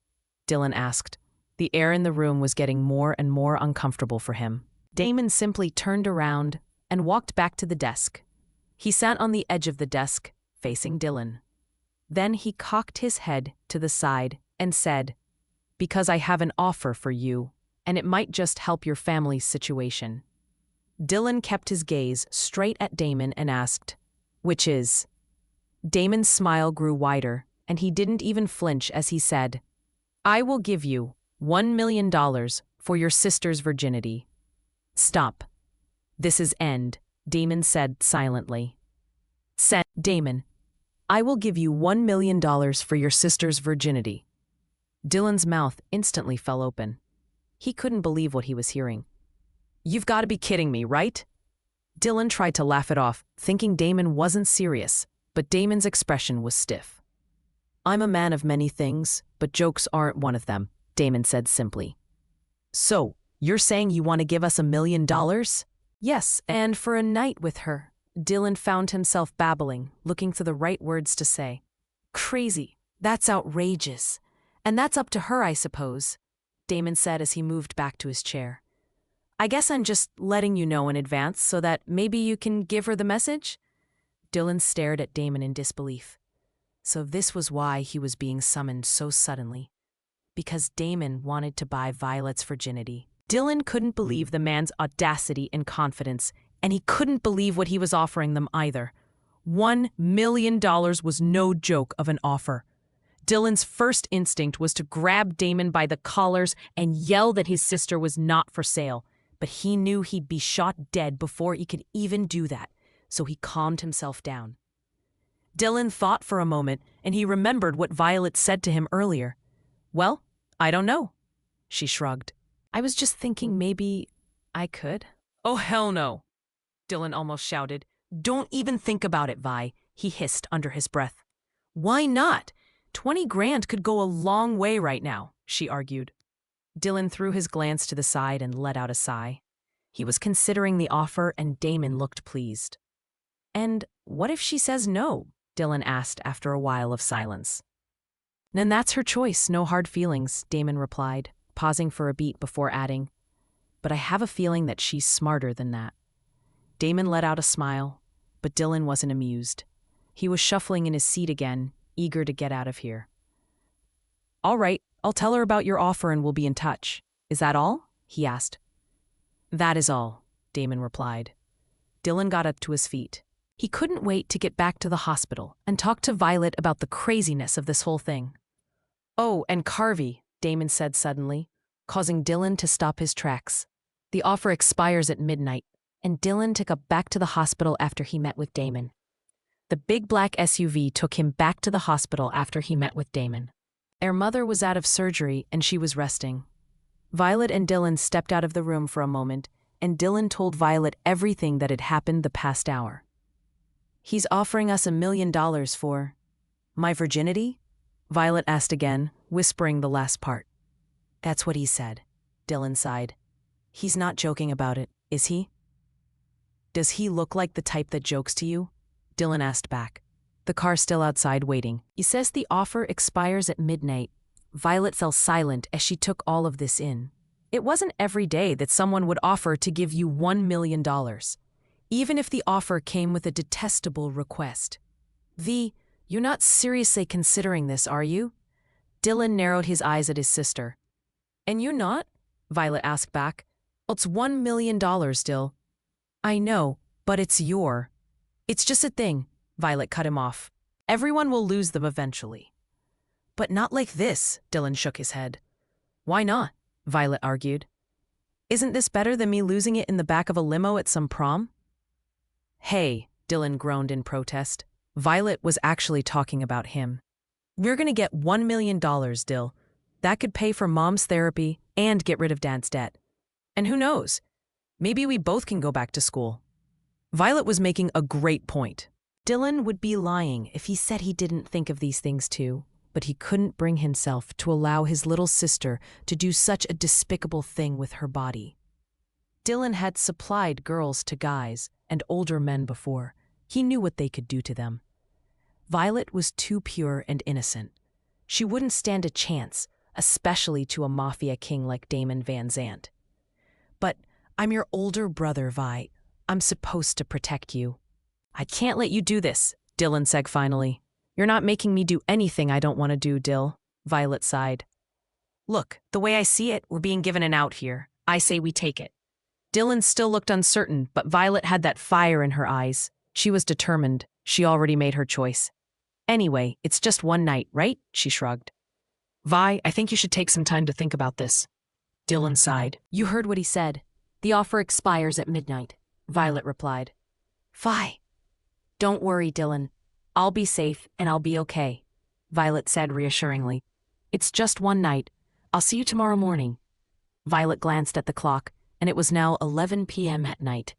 Dylan asked. The air in the room was getting more and more uncomfortable for him. Damon simply turned around and walked back to the desk. He sat on the edge of the desk, facing Dylan. Then he cocked his head to the side and said, Because I have an offer for you, and it might just help your family's situation. Dylan kept his gaze straight at Damon and asked, Which is? Damon's smile grew wider, and he didn't even flinch as he said, I will give you $1 million for your sister's virginity. Stop. This is end, Damon said silently. Damon, I will give you $1 million for your sister's virginity. Dylan's mouth instantly fell open. He couldn't believe what he was hearing. You've got to be kidding me, right? Dylan tried to laugh it off, thinking Damon wasn't serious, but Damon's expression was stiff. I'm a man of many things, but jokes aren't one of them, Damon said simply. So, you're saying you want to give us $1 million? Yes, and for a night with her. Dylan found himself babbling, looking for the right words to say. Crazy. That's outrageous. And that's up to her, I suppose, Damon said as he moved back to his chair. I guess I'm just letting you know in advance so that maybe you can give her the message? Dylan stared at Damon in disbelief. So this was why he was being summoned so suddenly. Because Damon wanted to buy Violet's virginity. Dylan couldn't believe the man's audacity and confidence, and he couldn't believe what he was offering them either. $1 million was no joke of an offer. Dylan's first instinct was to grab Damon by the collars and yell that his sister was not for sale, but he knew he'd be shot dead before he could even do that, so he calmed himself down. Dylan thought for a moment, and he remembered what Violet said to him earlier. Well, I don't know. She shrugged. I was just thinking maybe I could? Oh, hell no, Dylan almost shouted. Don't even think about it, Vi, he hissed under his breath. Why not? 20 grand could go a long way right now, she argued. Dylan threw his glance to the side and let out a sigh. He was considering the offer, and Damon looked pleased. And what if she says no? Dylan asked after a while of silence. Then that's her choice, no hard feelings, Damon replied, pausing for a beat before adding, but I have a feeling that she's smarter than that. Damon let out a smile, but Dylan wasn't amused. He was shuffling in his seat again, eager to get out of here. All right, I'll tell her about your offer and we'll be in touch. Is that all? He asked. That is all, Damon replied. Dylan got up to his feet. He couldn't wait to get back to the hospital and talk to Violet about the craziness of this whole thing. Oh, and Carvey, Damon said suddenly, causing Dylan to stop his tracks. The offer expires at midnight, and Dylan took up back to the hospital after he met with Damon. The big black SUV took him back to the hospital after he met with Damon. Their mother was out of surgery and she was resting. Violet and Dylan stepped out of the room for a moment, and Dylan told Violet everything that had happened the past hour. He's offering us $1 million for my virginity? Violet asked again, whispering the last part. That's what he said, Dylan sighed. He's not joking about it, is he? Does he look like the type that jokes to you? Dylan asked back. The car still outside waiting. He says the offer expires at midnight. Violet fell silent as she took all of this in. It wasn't every day that someone would offer to give you $1 million, even if the offer came with a detestable request. You're not seriously considering this, are you? Dylan narrowed his eyes at his sister. And you're not? Violet asked back. It's $1 million, Dill. I know, but it's just a thing, Violet cut him off. Everyone will lose them eventually. But not like this, Dylan shook his head. Why not? Violet argued. Isn't this better than me losing it in the back of a limo at some prom? Hey, Dylan groaned in protest. Violet was actually talking about him. We're gonna get $1 million, Dill. That could pay for Mom's therapy and get rid of Dad's debt. And who knows? Maybe we both can go back to school. Violet was making a great point. Dylan would be lying if he said he didn't think of these things too, but he couldn't bring himself to allow his little sister to do such a despicable thing with her body. Dylan had supplied girls to guys and older men before. He knew what they could do to them. Violet was too pure and innocent. She wouldn't stand a chance, especially to a mafia king like Damon Van Zandt. But I'm your older brother, Vi. I'm supposed to protect you. I can't let you do this, Dylan said finally. You're not making me do anything I don't want to do, Dill, Violet sighed. Look, the way I see it, we're being given an out here. I say we take it. Dylan still looked uncertain, but Violet had that fire in her eyes. She was determined. She already made her choice. Anyway, it's just one night, right? She shrugged. Vi, I think you should take some time to think about this. Dylan sighed. You heard what he said. The offer expires at midnight, Violet replied. Vi. Don't worry, Dylan. I'll be safe and I'll be okay, Violet said reassuringly. It's just one night. I'll see you tomorrow morning. Violet glanced at the clock, and it was now 11 p.m. at night.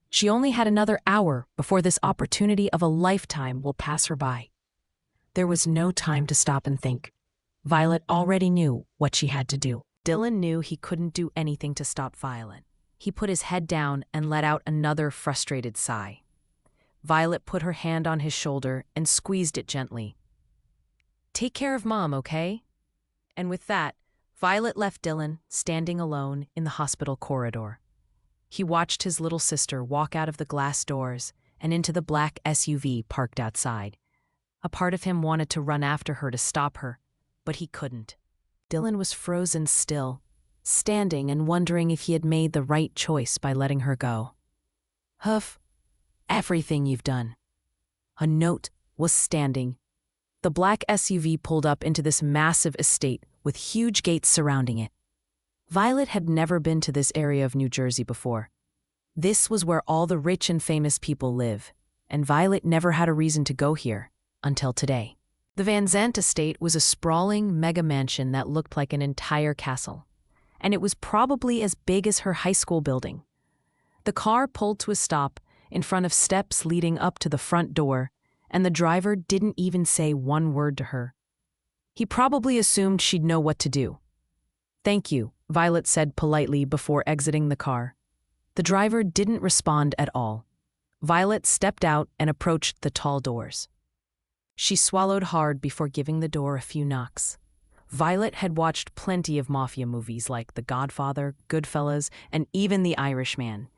She only had another hour before this opportunity of a lifetime will pass her by. There was no time to stop and think. Violet already knew what she had to do. Dylan knew he couldn't do anything to stop Violet. He put his head down and let out another frustrated sigh. Violet put her hand on his shoulder and squeezed it gently. Take care of Mom, okay? And with that, Violet left Dylan standing alone in the hospital corridor. He watched his little sister walk out of the glass doors and into the black SUV parked outside. A part of him wanted to run after her to stop her, but he couldn't. Dylan was frozen still, standing and wondering if he had made the right choice by letting her go. Huff. Everything you've done. A note was standing. The black SUV pulled up into this massive estate with huge gates surrounding it. Violet had never been to this area of New Jersey before. This was where all the rich and famous people live, and Violet never had a reason to go here until today. The Van Zandt estate was a sprawling mega mansion that looked like an entire castle. and it was probably as big as her high school building. The car pulled to a stop in front of steps leading up to the front door, and the driver didn't even say one word to her. He probably assumed she'd know what to do. "Thank you," Violet said politely before exiting the car. The driver didn't respond at all. Violet stepped out and approached the tall doors. She swallowed hard before giving the door a few knocks. Violet had watched plenty of mafia movies like The Godfather, Goodfellas, and even The Irishman.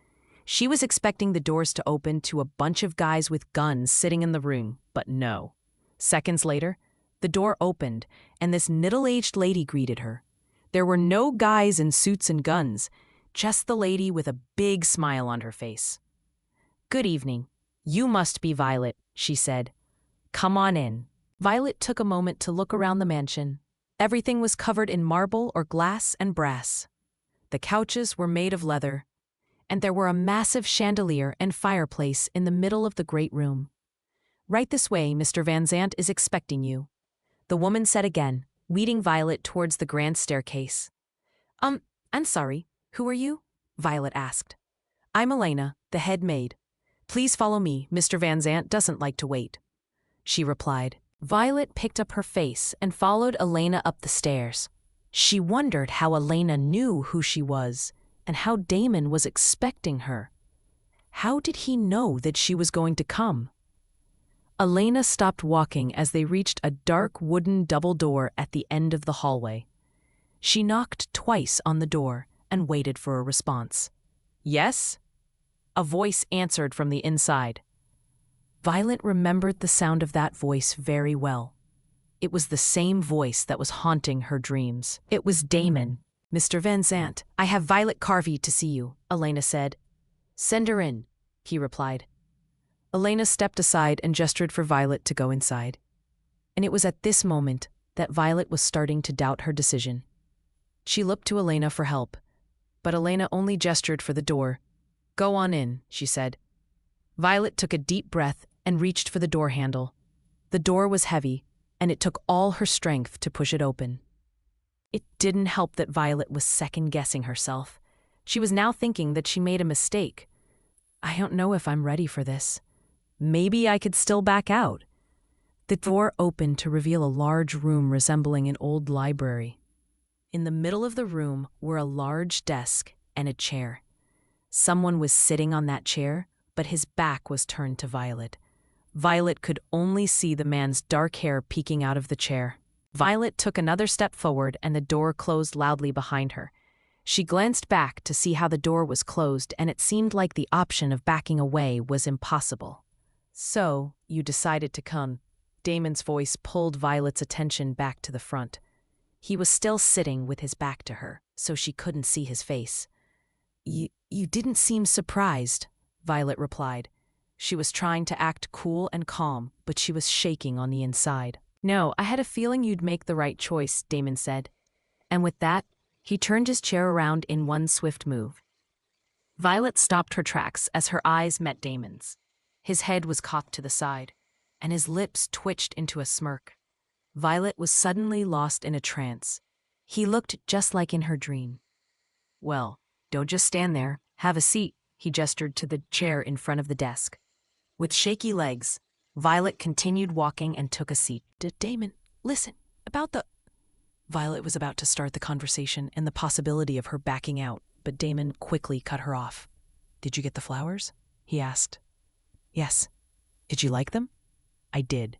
She was expecting the doors to open to a bunch of guys with guns sitting in the room, but no. Seconds later, the door opened, and this middle-aged lady greeted her. There were no guys in suits and guns, just the lady with a big smile on her face. "Good evening. You must be Violet," she said. "Come on in." Violet took a moment to look around the mansion. Everything was covered in marble or glass and brass. The couches were made of leather, and there were a massive chandelier and fireplace in the middle of the great room. "Right this way, Mr. Van Zandt is expecting you," the woman said again, leading Violet towards the grand staircase. I'm sorry, who are you?" Violet asked. "I'm Elena, the head maid. Please follow me, Mr. Van Zandt doesn't like to wait," she replied. Violet picked up her face and followed Elena up the stairs. She wondered how Elena knew who she was and how Damon was expecting her. How did he know that she was going to come? Elena stopped walking as they reached a dark wooden double door at the end of the hallway. She knocked twice on the door and waited for a response. "Yes?" A voice answered from the inside. Violet remembered the sound of that voice very well. It was the same voice that was haunting her dreams. It was Damon. "Mr. Van Zandt, I have Violet Carvey to see you," Elena said. "Send her in," he replied. Elena stepped aside and gestured for Violet to go inside. And it was at this moment that Violet was starting to doubt her decision. She looked to Elena for help, but Elena only gestured for the door. "Go on in," she said. Violet took a deep breath and reached for the door handle. The door was heavy, and it took all her strength to push it open. It didn't help that Violet was second-guessing herself. She was now thinking that she made a mistake. "I don't know if I'm ready for this. Maybe I could still back out." The door opened to reveal a large room resembling an old library. In the middle of the room were a large desk and a chair. Someone was sitting on that chair, but his back was turned to Violet. Violet could only see the man's dark hair peeking out of the chair. Violet took another step forward and the door closed loudly behind her. She glanced back to see how the door was closed, and it seemed like the option of backing away was impossible. "So, you decided to come." Damon's voice pulled Violet's attention back to the front. He was still sitting with his back to her, so she couldn't see his face. You didn't seem surprised," Violet replied. She was trying to act cool and calm, but she was shaking on the inside. "No, I had a feeling you'd make the right choice," Damon said. And with that, he turned his chair around in one swift move. Violet stopped her tracks as her eyes met Damon's. His head was cocked to the side, and his lips twitched into a smirk. Violet was suddenly lost in a trance. He looked just like in her dream. "Well, don't just stand there. Have a seat," he gestured to the chair in front of the desk. With shaky legs, Violet continued walking and took a seat. "Damon, listen, about the..." Violet was about to start the conversation and the possibility of her backing out, but Damon quickly cut her off. "Did you get the flowers?" he asked. "Yes." "Did you like them?" "I did."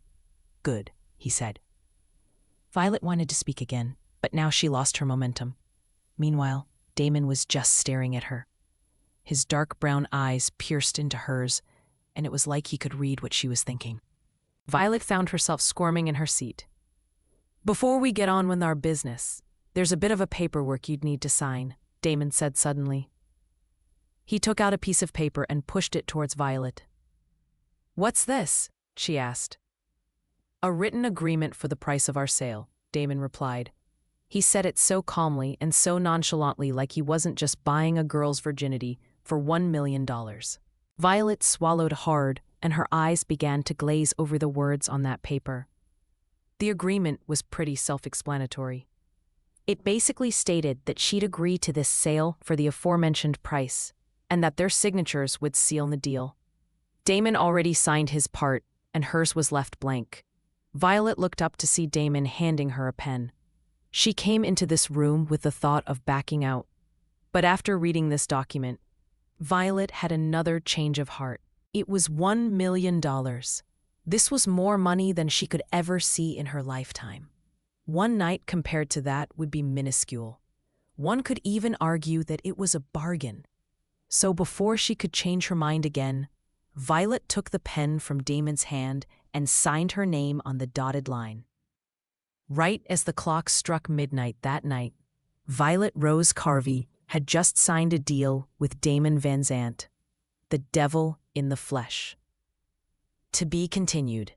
"Good," he said. Violet wanted to speak again, but now she lost her momentum. Meanwhile, Damon was just staring at her. His dark brown eyes pierced into hers, and it was like he could read what she was thinking. Violet found herself squirming in her seat. "Before we get on with our business, there's a bit of a paperwork you'd need to sign," Damon said suddenly. He took out a piece of paper and pushed it towards Violet. "What's this?" she asked. "A written agreement for the price of our sale," Damon replied. He said it so calmly and so nonchalantly, like he wasn't just buying a girl's virginity for $1 million. Violet swallowed hard, and her eyes began to glaze over the words on that paper. The agreement was pretty self-explanatory. It basically stated that she'd agree to this sale for the aforementioned price, and that their signatures would seal the deal. Damon already signed his part, and hers was left blank. Violet looked up to see Damon handing her a pen. She came into this room with the thought of backing out. But after reading this document, Violet had another change of heart. It was $1 million. This was more money than she could ever see in her lifetime. One night compared to that would be minuscule. One could even argue that it was a bargain. So before she could change her mind again, Violet took the pen from Damon's hand and signed her name on the dotted line. Right as the clock struck midnight that night, Violet Rose Carvey had just signed a deal with Damon Van Zandt, the devil in the flesh. To be continued.